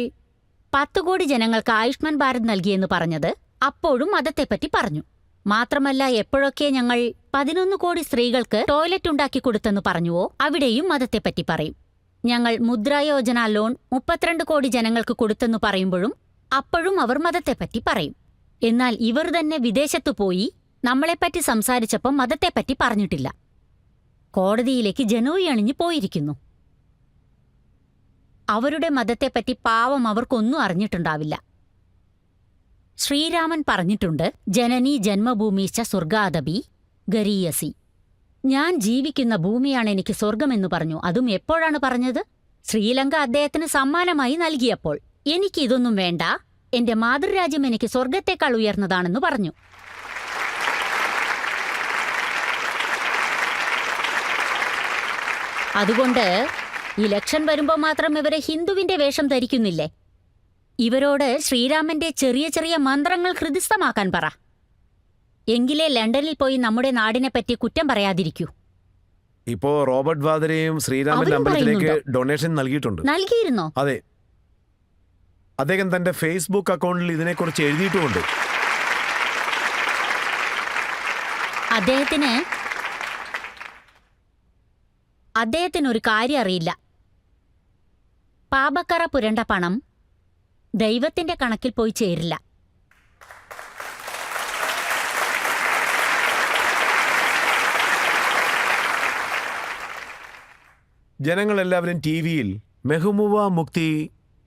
10 കോടി ജനങ്ങൾക്ക് ആയുഷ്മാൻ ഭാരത് നൽകിയെന്ന് പറഞ്ഞത്, അപ്പോഴും മതത്തെപ്പറ്റി പറഞ്ഞു. മാത്രമല്ല, എപ്പോഴൊക്കെ ഞങ്ങൾ 11 കോടി സ്ത്രീകൾക്ക് ടോയ്ലറ്റ് ഉണ്ടാക്കി കൊടുത്തെന്ന് പറഞ്ഞുവോ, അവിടെയും മതത്തെപ്പറ്റി പറയും. ഞങ്ങൾ മുദ്രാ യോജന ലോൺ 32 കോടി ജനങ്ങൾക്ക് കൊടുത്തെന്ന് പറയുമ്പോഴും അപ്പോഴും അവർ മതത്തെപ്പറ്റി പറയും. എന്നാൽ ഇവർ തന്നെ വിദേശത്തു പോയി നമ്മളെപ്പറ്റി സംസാരിച്ചപ്പോൾ മതത്തെപ്പറ്റി പറഞ്ഞിട്ടില്ല. കോടതിയിലേക്ക് ജനോയി അണിഞ്ഞു പോയിരിക്കുന്നു. അവരുടെ മതത്തെപ്പറ്റി പാവം അവർക്കൊന്നും അറിഞ്ഞിട്ടുണ്ടാവില്ല. ശ്രീരാമൻ പറഞ്ഞിട്ടുണ്ട്, ജനനി ജന്മഭൂമിശ്ച സ്വർഗാദപി ഗരീയസി. ഞാൻ ജീവിക്കുന്ന ഭൂമിയാണ് എനിക്ക് സ്വർഗമെന്ന് പറഞ്ഞു. അതും എപ്പോഴാണ് പറഞ്ഞത്? ശ്രീലങ്ക അദ്ദേഹത്തിന് സമ്മാനമായി നൽകിയപ്പോൾ. എനിക്കിതൊന്നും വേണ്ട, എന്റെ മാതൃരാജ്യം എനിക്ക് സ്വർഗത്തേക്കാൾ ഉയർന്നതാണെന്ന് പറഞ്ഞു. അതുകൊണ്ട് ഇലക്ഷൻ വരുമ്പോൾ മാത്രം ഇവരെ ഹിന്ദുവിന്റെ വേഷം ധരിക്കുന്നില്ലേ? ഇവരോട് ശ്രീരാമന്റെ ചെറിയ ചെറിയ മന്ത്രങ്ങൾ ഹൃദിസ്ഥമാക്കാൻ പറ. എങ്കിലേ ലണ്ടനിൽ പോയി നമ്മുടെ നാടിനെപ്പറ്റി കുറ്റം പറയാതിരിക്കൂ. ഇപ്പോ റോബർട്ട് വാദ്രയും ശ്രീരാമന്റെ അവരും അമ്പലത്തിലേക്ക് പറയുന്നുണ്ടോ? ഡൊണേഷൻ നൽകിയിട്ടുണ്ട്. നൽകിയിരുന്നോ? അതെ, അദ്ദേഹം തന്റെ ഫേസ്ബുക്ക് അക്കൗണ്ടിൽ ഇതിനെക്കുറിച്ച് എഴുതിയിട്ടുമുണ്ട്. അദ്ദേഹത്തിനൊരു കാര്യം അറിയില്ല. പാപക്കറ പുരണ്ട പണം ദൈവത്തിന്റെ കണക്കിൽ പോയി ചേരില്ല. ജനങ്ങളെല്ലാവരും TV-യിൽ മെഹ്ബൂബ മുക്തി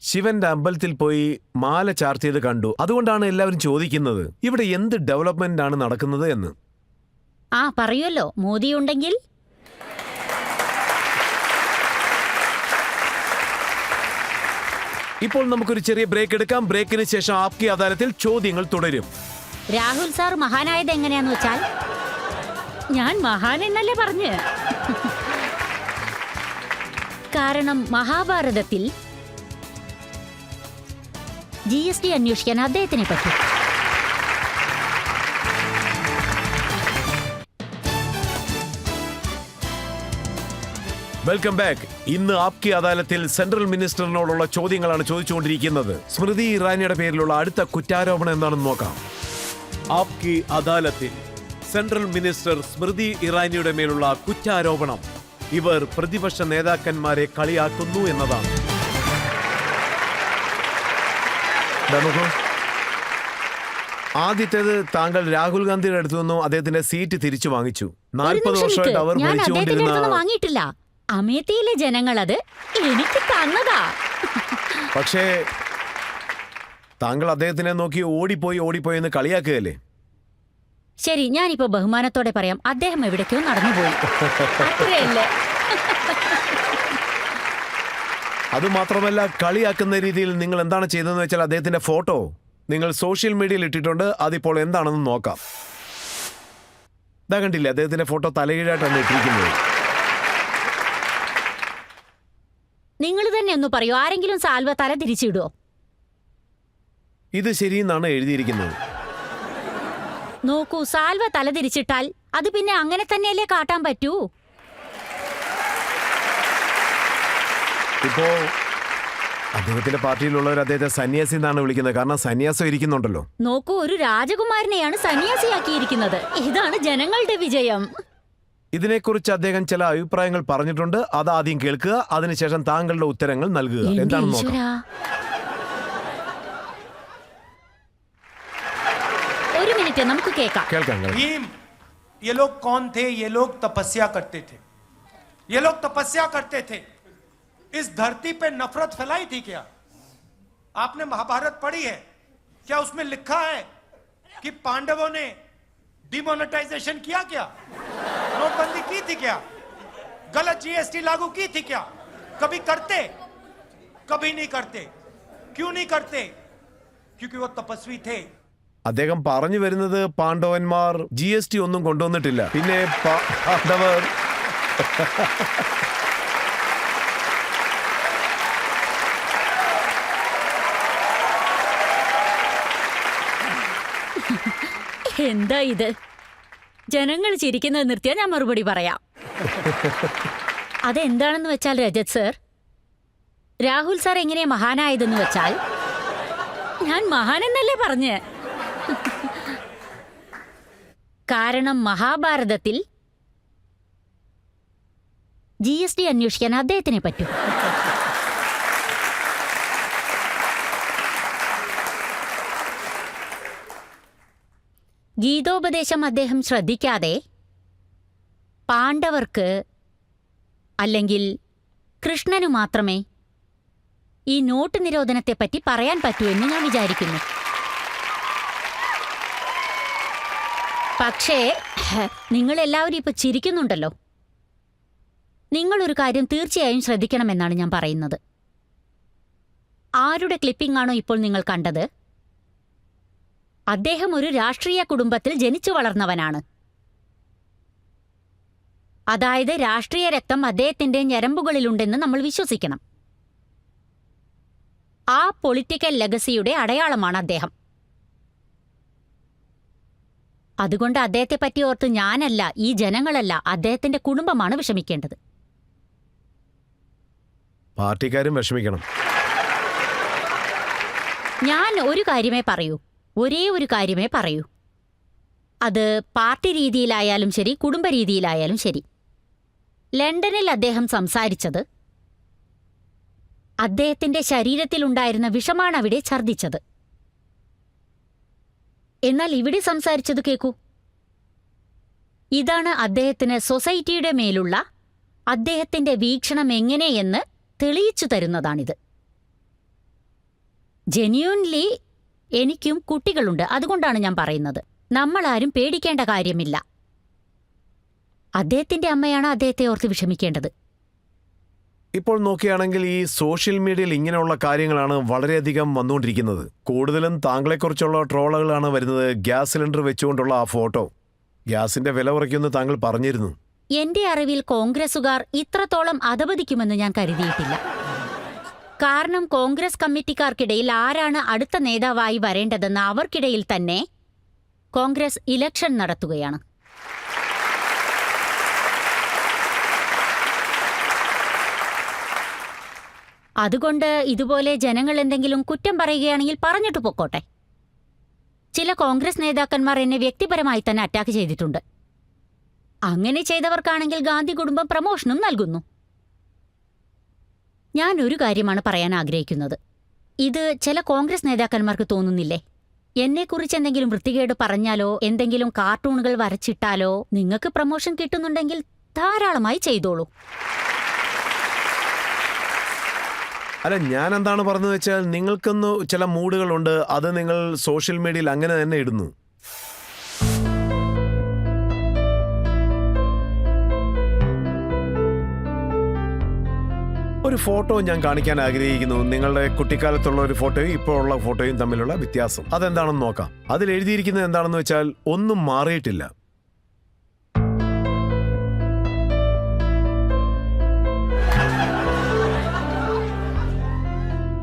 ശിവന്റെ അമ്പലത്തിൽ പോയി മാല ചാർത്തിയത് കണ്ടു. അതുകൊണ്ടാണ് എല്ലാവരും ചോദിക്കുന്നത്, ഇവിടെ എന്ത് ഡെവലപ്മെന്റ് ആണ് നടക്കുന്നത് എന്ന്. ആ പറയുമല്ലോ, മോദിയുണ്ടെങ്കിൽ. ഇപ്പോൾ നമുക്കൊരു ചെറിയ ബ്രേക്ക് എടുക്കാം. ബ്രേക്കിന് ശേഷം ആപ്കി അദാലത്തിൽ ചോദ്യങ്ങൾ തുടരും. രാഹുൽ സാർ മഹാനായത് എങ്ങനെയാന്ന് വെച്ചാൽ ഞാൻ മഹാൻ എന്നല്ലേ പറഞ്ഞ്. കാരണം മഹാഭാരതത്തിൽ GST അന്വേഷിക്കാൻ അദ്ദേഹത്തിനെ പറ്റും. Welcome back. ഇന്ന് ആപ്കി അദാലത്തിൽ സെൻട്രൽ മിനിസ്റ്ററിനോടുള്ള ചോദ്യങ്ങളാണ് ചോദിച്ചുകൊണ്ടിരിക്കുന്നത്. സ്മൃതി ഇറാനിയുടെ പേരിലുള്ള അടുത്ത കുറ്റാരോപണം എന്താണെന്ന് നോക്കാം. ആപ്കി അദാലത്തിൽ സെൻട്രൽ മിനിസ്റ്റർ സ്മൃതി ഇറാനിയുടെ മേലുള്ള കുറ്റാരോപണം ഇവർ പ്രതിപക്ഷ നേതാക്കന്മാരെ കളിയാക്കുന്നു എന്നതാണ്. ആദ്യത്തേത്, താങ്കൾ രാഹുൽ ഗാന്ധിയുടെ അടുത്തു നിന്നും അദ്ദേഹത്തിന്റെ സീറ്റ് തിരിച്ചു വാങ്ങിച്ചു. 40 വർഷമായിട്ട് അവർ ഞാൻ അദ്ദേഹത്തിന്റെ ഭരിച്ചുകൊണ്ടിരുന്ന. അടുത്ത് വാങ്ങിയിട്ടില്ല. അമേത്തിയിലെ ജനങ്ങൾ അത് എനിക്ക് തന്നതാ. പക്ഷേ താങ്കൾ അദ്ദേഹത്തിനെ നോക്കി ഓടിപ്പോയി എന്ന് കളിയാക്കുകയല്ലേ? ശരി, ഞാനിപ്പോ ബഹുമാനത്തോടെ പറയാം, അദ്ദേഹം എവിടേക്കോ നടന്നുപോയി. അത്രയല്ലേ? അതുമാത്രമല്ല, കളിയാക്കുന്ന രീതിയിൽ നിങ്ങൾ എന്താണ് ചെയ്തതെന്ന് വെച്ചാൽ അദ്ദേഹത്തിന്റെ ഫോട്ടോ നിങ്ങൾ സോഷ്യൽ മീഡിയയിൽ ഇട്ടിട്ടുണ്ട്. അതിപ്പോൾ എന്താണെന്ന് നോക്കാം. ഇതാ കണ്ടില്ലേ, അദ്ദേഹത്തിന്റെ ഫോട്ടോ തലകീഴായിട്ടാണ് ഇട്ടിരിക്കുന്നത്. നിങ്ങൾ തന്നെ ഒന്ന് പറയൂ, ആരെങ്കിലും സാൽവ തല തിരിച്ചിടുവോ? ഇത് ശരിയെന്നാണ് എഴുതിയിരിക്കുന്നത്. നോക്കൂ, സാൽവ തല തിരിച്ചിട്ടാൽ അത് പിന്നെ അങ്ങനെ തന്നെയല്ലേ കാട്ടാൻ പറ്റൂ? ഇപ്പോ അദ്ദേഹത്തിന്റെ പാർട്ടിയിലുള്ളവർ അദ്ദേഹത്തെ സന്യാസി എന്നാണ് വിളിക്കുന്നത്. കാരണം സന്യാസം ഇരിക്കുന്നുണ്ടല്ലോ. നോക്കൂ, ഒരു രാജകുമാരനെയാണ് സന്യാസിയാക്കിയിരിക്കുന്നത്. ഇതാണ് ജനങ്ങളുടെ വിജയം. ഇതിനെക്കുറിച്ച് അദ്ദേഹം ചില അഭിപ്രായങ്ങൾ പറഞ്ഞിട്ടുണ്ട്. അത് ആദ്യം കേൾക്കുക, അതിനുശേഷം താങ്കളുടെ ഉത്തരങ്ങൾ നൽകുക. എന്റെ എന്താണെന്ന് നോക്കാം. ഈശ്വരാ. ഒരു മിനിറ്റ്, നമുക്ക് കേൾക്കാം. കേൾക്കാം. भीम, ये लोग कौन थे? ये लोग तपस्या करते थे. ये लोग तपस्या करते थे. इस धरती पे नफरत फैलाई थी क्या? आपने महाभारत पढ़ी है क्या? उसमें लिखा है कि पांडवों ने डिमोनेटाइजेशन किया क्या? नोटबंदी की थी क्या? गलत GST लागू की थी क्या? कभी करते? कभी नहीं करते. क्यों नहीं करते? क्योंकि वो तपस्वी थे. അദ്ദേഹം പറഞ്ഞു വരുന്നത് പാണ്ഡവന്മാർ GST ഒന്നും കൊണ്ടുവന്നിട്ടില്ല. പിന്നെ പാണ്ഡവർ എന്താ ഇത്? ജനങ്ങൾ ചിരിക്കുന്നത് നിർത്തിയാൽ ഞാൻ മറുപടി പറയാം. അതെന്താണെന്ന് വെച്ചാൽ രജത് സർ, രാഹുൽ സാർ എങ്ങനെയാ മഹാനായതെന്ന് വെച്ചാൽ ഞാൻ മഹാനെന്നല്ലേ പറഞ്ഞ്. കാരണം മഹാഭാരതത്തിൽ GST അന്വേഷിക്കാൻ അദ്ദേഹത്തിനെ പറ്റും. ഗീതോപദേശം അദ്ദേഹം ശ്രദ്ധിക്കാതെ പാണ്ഡവർക്ക് അല്ലെങ്കിൽ കൃഷ്ണനു മാത്രമേ ഈ നോട്ട് നിരോധനത്തെപ്പറ്റി പറയാൻ പറ്റൂ എന്ന് ഞാൻ വിചാരിക്കുന്നു. പക്ഷേ നിങ്ങളെല്ലാവരും ഇപ്പൊ ചിരിക്കുന്നുണ്ടല്ലോ. നിങ്ങളൊരു കാര്യം തീർച്ചയായും ശ്രദ്ധിക്കണമെന്നാണ് ഞാൻ പറയുന്നത്. ആരുടെ ക്ലിപ്പിംഗ് ആണോ ഇപ്പോൾ നിങ്ങൾ കണ്ടത്? അദ്ദേഹം ഒരു രാഷ്ട്രീയ കുടുംബത്തിൽ ജനിച്ചു വളർന്നവനാണ്. അതായത് രാഷ്ട്രീയ രക്തം അദ്ദേഹത്തിന്റെ ഞരമ്പുകളിലുണ്ടെന്ന് നമ്മൾ വിശ്വസിക്കണം. ആ പൊളിറ്റിക്കൽ ലെഗസിയുടെ അടയാളമാണ് അദ്ദേഹം. അതുകൊണ്ട് അദ്ദേഹത്തെ പറ്റി ഓർത്ത് ഞാനല്ല, ഈ ജനങ്ങളല്ല, അദ്ദേഹത്തിന്റെ കുടുംബമാണ് വിഷമിക്കേണ്ടത്. പാർട്ടിക്കാരും വിഷമിക്കണം. ഞാൻ ഒരു കാര്യമേ പറയൂ, ഒരേ ഒരു കാര്യമേ പറയൂ. അത് പാർട്ടി രീതിയിലായാലും ശരി, കുടുംബ രീതിയിലായാലും ശരി. ലണ്ടനിൽ അദ്ദേഹം സംസാരിച്ചത് അദ്ദേഹത്തിന്റെ ശരീരത്തിലുണ്ടായിരുന്ന വിഷമാണ് അവിടെ ഛർദ്ദിച്ചത്. എന്നാൽ ഇവിടെ സംസാരിച്ചത് കേൾക്കൂ. ഇതാണ് അദ്ദേഹത്തിന് സൊസൈറ്റിയുടെ മേലുള്ള അദ്ദേഹത്തിന്റെ വീക്ഷണം എങ്ങനെയെന്ന് തെളിയിച്ചു തരുന്നതാണിത്. ജെന്യൂൻലി എനിക്കും കുട്ടികളുണ്ട്, അതുകൊണ്ടാണ് ഞാൻ പറയുന്നത്. നമ്മളാരും പേടിക്കേണ്ട കാര്യമില്ല. അദ്ദേഹത്തിന്റെ അമ്മയാണ് അദ്ദേഹത്തെ ഓർത്ത് വിഷമിക്കേണ്ടത്. ഇപ്പോൾ നോക്കുകയാണെങ്കിൽ ഈ സോഷ്യൽ മീഡിയയിൽ ഇങ്ങനെയുള്ള കാര്യങ്ങളാണ് വളരെയധികം വന്നുകൊണ്ടിരിക്കുന്നത്. കൂടുതലും താങ്കളെക്കുറിച്ചുള്ള ട്രോളുകളാണ് വരുന്നത്. ഗ്യാസ് സിലിണ്ടർ വെച്ചുകൊണ്ടുള്ള ആ ഫോട്ടോ. ഗ്യാസിന്റെ വില കുറയ്ക്കുമെന്ന് താങ്കൾ പറഞ്ഞിരുന്നു. എന്റെ അറിവിൽ കോൺഗ്രസുകാർ ഇത്രത്തോളം അധപതിക്കുമെന്ന് ഞാൻ കരുതിയിട്ടില്ല. കാരണം കോൺഗ്രസ് കമ്മിറ്റിക്കാർക്കിടയിൽ ആരാണ് അടുത്ത നേതാവായി വരേണ്ടതെന്ന് അവർക്കിടയിൽ തന്നെ കോൺഗ്രസ് ഇലക്ഷൻ നടത്തുകയാണ്. അതുകൊണ്ട് ഇതുപോലെ ജനങ്ങൾ എന്തെങ്കിലും കുറ്റം പറയുകയാണെങ്കിൽ പറഞ്ഞിട്ട് പൊക്കോട്ടെ. ചില കോൺഗ്രസ് നേതാക്കന്മാർ എന്നെ വ്യക്തിപരമായി തന്നെ അറ്റാക്ക് ചെയ്തിട്ടുണ്ട്. അങ്ങനെ ചെയ്തവർക്കാണെങ്കിൽ ഗാന്ധി കുടുംബം പ്രമോഷനും നൽകുന്നു. ഞാൻ ഒരു കാര്യമാണ് പറയാൻ ആഗ്രഹിക്കുന്നത്. ഇത് ചില കോൺഗ്രസ് നേതാക്കന്മാർക്ക് തോന്നുന്നില്ലേ? എന്നെക്കുറിച്ച് എന്തെങ്കിലും വൃത്തികേട് പറഞ്ഞാലോ എന്തെങ്കിലും കാർട്ടൂണുകൾ വരച്ചിട്ടാലോ നിങ്ങൾക്ക് പ്രമോഷൻ കിട്ടുന്നുണ്ടെങ്കിൽ ധാരാളമായി ചെയ്തോളൂ. അല്ല, ഞാൻ എന്താണ് പറഞ്ഞത് വെച്ചാൽ നിങ്ങൾക്കൊന്ന് ചില മൂഡുകളുണ്ട്. അത് നിങ്ങൾ സോഷ്യൽ മീഡിയയിൽ അങ്ങനെ തന്നെ ഇടുന്നു. ഒരു ഫോട്ടോ ഞാൻ കാണിക്കാൻ ആഗ്രഹിക്കുന്നു. നിങ്ങളുടെ കുട്ടിക്കാലത്തുള്ള ഒരു ഫോട്ടോയും ഇപ്പോൾ ഉള്ള ഫോട്ടോയും തമ്മിലുള്ള വ്യത്യാസം അതെന്താണെന്ന് നോക്കാം. അതിൽ എഴുതിയിരിക്കുന്നത് എന്താണെന്ന് വെച്ചാൽ ഒന്നും മാറിയിട്ടില്ല.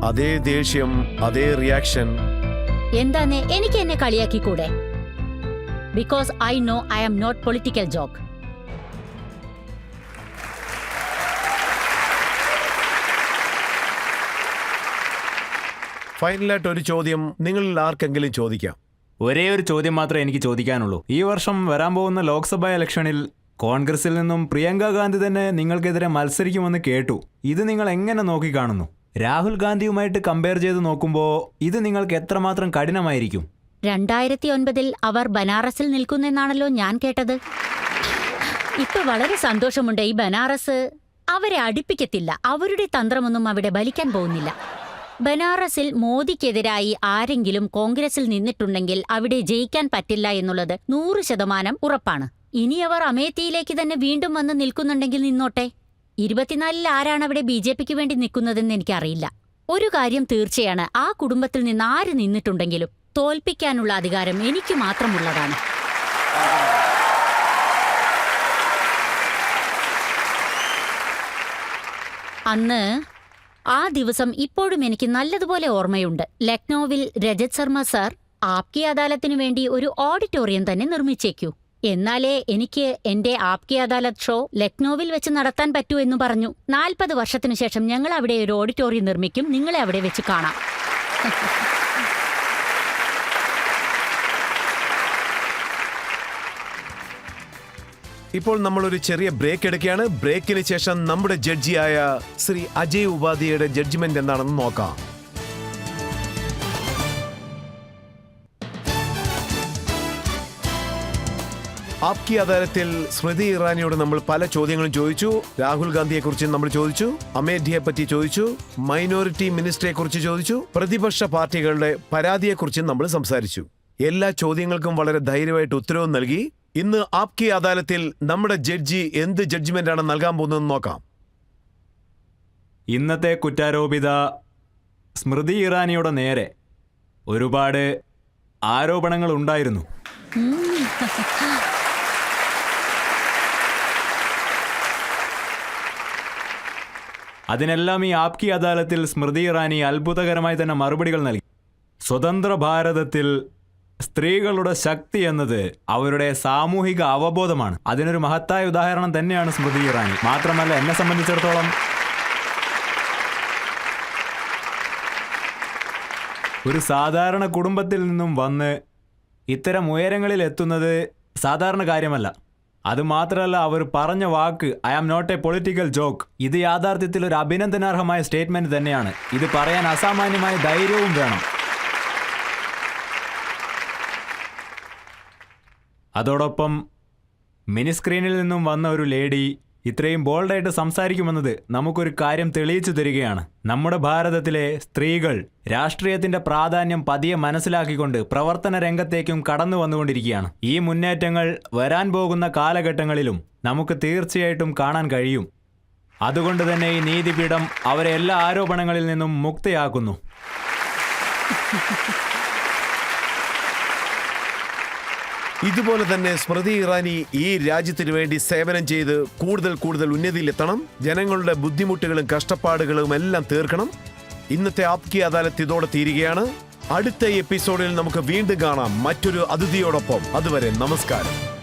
അതേ ദേഷ്യം, അതേ റിയാക്ഷൻ. എന്താന്ന് എനിക്ക് എന്നെ കളിയാക്കിക്കൂടെ? Because I know I am not political joke. ഫൈനലായിട്ട് ഒരു ചോദ്യം നിങ്ങളിൽ ആർക്കെങ്കിലും ചോദിക്കാം. ഒരേ ഒരു ചോദ്യം മാത്രമേ എനിക്ക് ചോദിക്കാനുള്ളൂ. ഈ വർഷം വരാൻ പോകുന്ന ലോക്സഭാ ഇലക്ഷനിൽ കോൺഗ്രസിൽ നിന്നും പ്രിയങ്ക ഗാന്ധി തന്നെ നിങ്ങൾക്കെതിരെ മത്സരിക്കുമെന്ന് കേട്ടു. ഇത് നിങ്ങൾ എങ്ങനെ നോക്കിക്കാണുന്നു? രാഹുൽ ഗാന്ധിയുമായിട്ട് കമ്പയർ ചെയ്ത് നോക്കുമ്പോൾ ഇത് നിങ്ങൾക്ക് എത്രമാത്രം കഠിനമായിരിക്കും? 2009 അവർ ബനാറസിൽ നിൽക്കുന്നെന്നാണല്ലോ ഞാൻ കേട്ടത്. ഇപ്പൊ വളരെ സന്തോഷമുണ്ട്. ഈ ബനാറസ് അവരെ അടുപ്പിക്കത്തില്ല. അവരുടെ തന്ത്രമൊന്നും അവിടെ ബലിക്കാൻ പോകുന്നില്ല. ബനാറസിൽ മോദിക്കെതിരായി ആരെങ്കിലും കോൺഗ്രസിൽ നിന്നിട്ടുണ്ടെങ്കിൽ അവിടെ ജയിക്കാൻ പറ്റില്ല എന്നുള്ളത് 100% ഉറപ്പാണ്. ഇനി അവർ അമേത്തിയിലേക്ക് തന്നെ വീണ്ടും വന്ന് നിൽക്കുന്നുണ്ടെങ്കിൽ നിന്നോട്ടെ. 24 ആരാണ് അവിടെ BJPക്ക് വേണ്ടി നിൽക്കുന്നതെന്ന് എനിക്കറിയില്ല. ഒരു കാര്യം തീർച്ചയാണ്, ആ കുടുംബത്തിൽ നിന്ന് ആര് നിന്നിട്ടുണ്ടെങ്കിലും തോൽപ്പിക്കാനുള്ള അധികാരം എനിക്ക് മാത്രമുള്ളതാണ്. അന്ന് ആ ദിവസം ഇപ്പോഴും എനിക്ക് നല്ലതുപോലെ ഓർമ്മയുണ്ട്. ലക്നൌവിൽ രജത് ശർമ്മ സാർ ആപ്കി അദാലത്തിനു വേണ്ടി ഒരു ഓഡിറ്റോറിയം തന്നെ നിർമ്മിച്ചേക്കൂ. എന്നാലേ എനിക്ക് എന്റെ ആപ്കി അദാലത്ത് ഷോ ലക്നൌവിൽ വെച്ച് നടത്താൻ പറ്റൂ എന്ന് പറഞ്ഞു. 40 വർഷത്തിനു ശേഷം ഞങ്ങൾ അവിടെ ഒരു ഓഡിറ്റോറിയം നിർമ്മിക്കും. നിങ്ങളെ അവിടെ വെച്ച് കാണാം. ഇപ്പോൾ നമ്മളൊരു ചെറിയ ബ്രേക്ക് എടുക്കുകയാണ്. ബ്രേക്കിന് ശേഷം നമ്മുടെ ജഡ്ജിയായ ശ്രീ അജയ് ഉപാധ്യായയുടെ ജഡ്ജ്മെന്റ് എന്താണെന്ന് നോക്കാം. ആപ്കി അദാലത്തിൽ സ്മൃതി ഇറാനിയോട് നമ്മൾ പല ചോദ്യങ്ങളും ചോദിച്ചു. രാഹുൽ ഗാന്ധിയെക്കുറിച്ച് നമ്മൾ ചോദിച്ചു, അമേഠിയെ പറ്റി ചോദിച്ചു, മൈനോറിറ്റി മിനിസ്റ്ററെ കുറിച്ച് ചോദിച്ചു, പ്രതിപക്ഷ പാർട്ടികളുടെ പരാതിയെക്കുറിച്ച് നമ്മൾ സംസാരിച്ചു. എല്ലാ ചോദ്യങ്ങൾക്കും വളരെ ധൈര്യമായിട്ട് ഉത്തരവും നൽകി. ഇന്ന് ആപ്കി അദാലത്തിൽ നമ്മുടെ ജഡ്ജി എന്ത് ജഡ്ജ്മെന്റ് ആണ് നൽകാൻ പോകുന്നതെന്ന് നോക്കാം. ഇന്നത്തെ കുറ്റാരോപിത സ്മൃതി ഇറാനിയുടെ നേരെ ഒരുപാട് ആരോപണങ്ങൾ ഉണ്ടായിരുന്നു. അതിനെല്ലാം ഈ ആപ്കി അദാലത്തിൽ സ്മൃതി ഇറാനി അത്ഭുതകരമായി തന്നെ മറുപടികൾ നൽകി. സ്വതന്ത്ര ഭാരതത്തിൽ സ്ത്രീകളുടെ ശക്തി എന്നത് അവരുടെ സാമൂഹിക അവബോധമാണ്. അതിനൊരു മഹത്തായ ഉദാഹരണം തന്നെയാണ് സ്മൃതി ഇറാനി. മാത്രമല്ല, എന്നെ സംബന്ധിച്ചിടത്തോളം ഒരു സാധാരണ കുടുംബത്തിൽ നിന്നും വന്ന് ഇത്തരം ഉയരങ്ങളിൽ എത്തുന്നത് സാധാരണ കാര്യമല്ല. അതുമാത്രമല്ല, അവർ പറഞ്ഞ വാക്ക് I am not a political joke, ഇത് യാഥാർത്ഥ്യത്തിൽ ഒരു അഭിനന്ദനാർഹമായ സ്റ്റേറ്റ്മെന്റ് തന്നെയാണ്. ഇത് പറയാൻ അസാമാന്യമായ ധൈര്യവും വേണം. അതോടൊപ്പം മിനി സ്ക്രീനിൽ നിന്നും വന്ന ഒരു ലേഡി ഇത്രയും ബോൾഡായിട്ട് സംസാരിക്കുമെന്നത് നമുക്കൊരു കാര്യം തെളിയിച്ചു തരികയാണ്. നമ്മുടെ ഭാരതത്തിലെ സ്ത്രീകൾ രാഷ്ട്രീയത്തിന്റെ പ്രാധാന്യം പതിയെ മനസ്സിലാക്കിക്കൊണ്ട് പ്രവർത്തന രംഗത്തേക്കും കടന്നു വന്നുകൊണ്ടിരിക്കുകയാണ്. ഈ മുന്നേറ്റങ്ങൾ വരാൻ പോകുന്ന കാലഘട്ടങ്ങളിലും നമുക്ക് തീർച്ചയായിട്ടും കാണാൻ കഴിയും. അതുകൊണ്ട് തന്നെ ഈ നീതിപീഠം അവരെ എല്ലാ ആരോപണങ്ങളിൽ നിന്നും മുക്തയാക്കുന്നു. ഇതുപോലെ തന്നെ സ്മൃതി ഇറാനി ഈ രാജ്യത്തിനു വേണ്ടി സേവനം ചെയ്ത് കൂടുതൽ കൂടുതൽ ഉന്നതിയിലെത്തണം. ജനങ്ങളുടെ ബുദ്ധിമുട്ടുകളും കഷ്ടപ്പാടുകളും എല്ലാം തീർക്കണം. ഇന്നത്തെ ആപ്കി അദാലത്ത് ഇതോടെ തീരുകയാണ്. അടുത്ത എപ്പിസോഡിൽ നമുക്ക് വീണ്ടും കാണാം മറ്റൊരു അതിഥിയോടൊപ്പം. അതുവരെ നമസ്കാരം.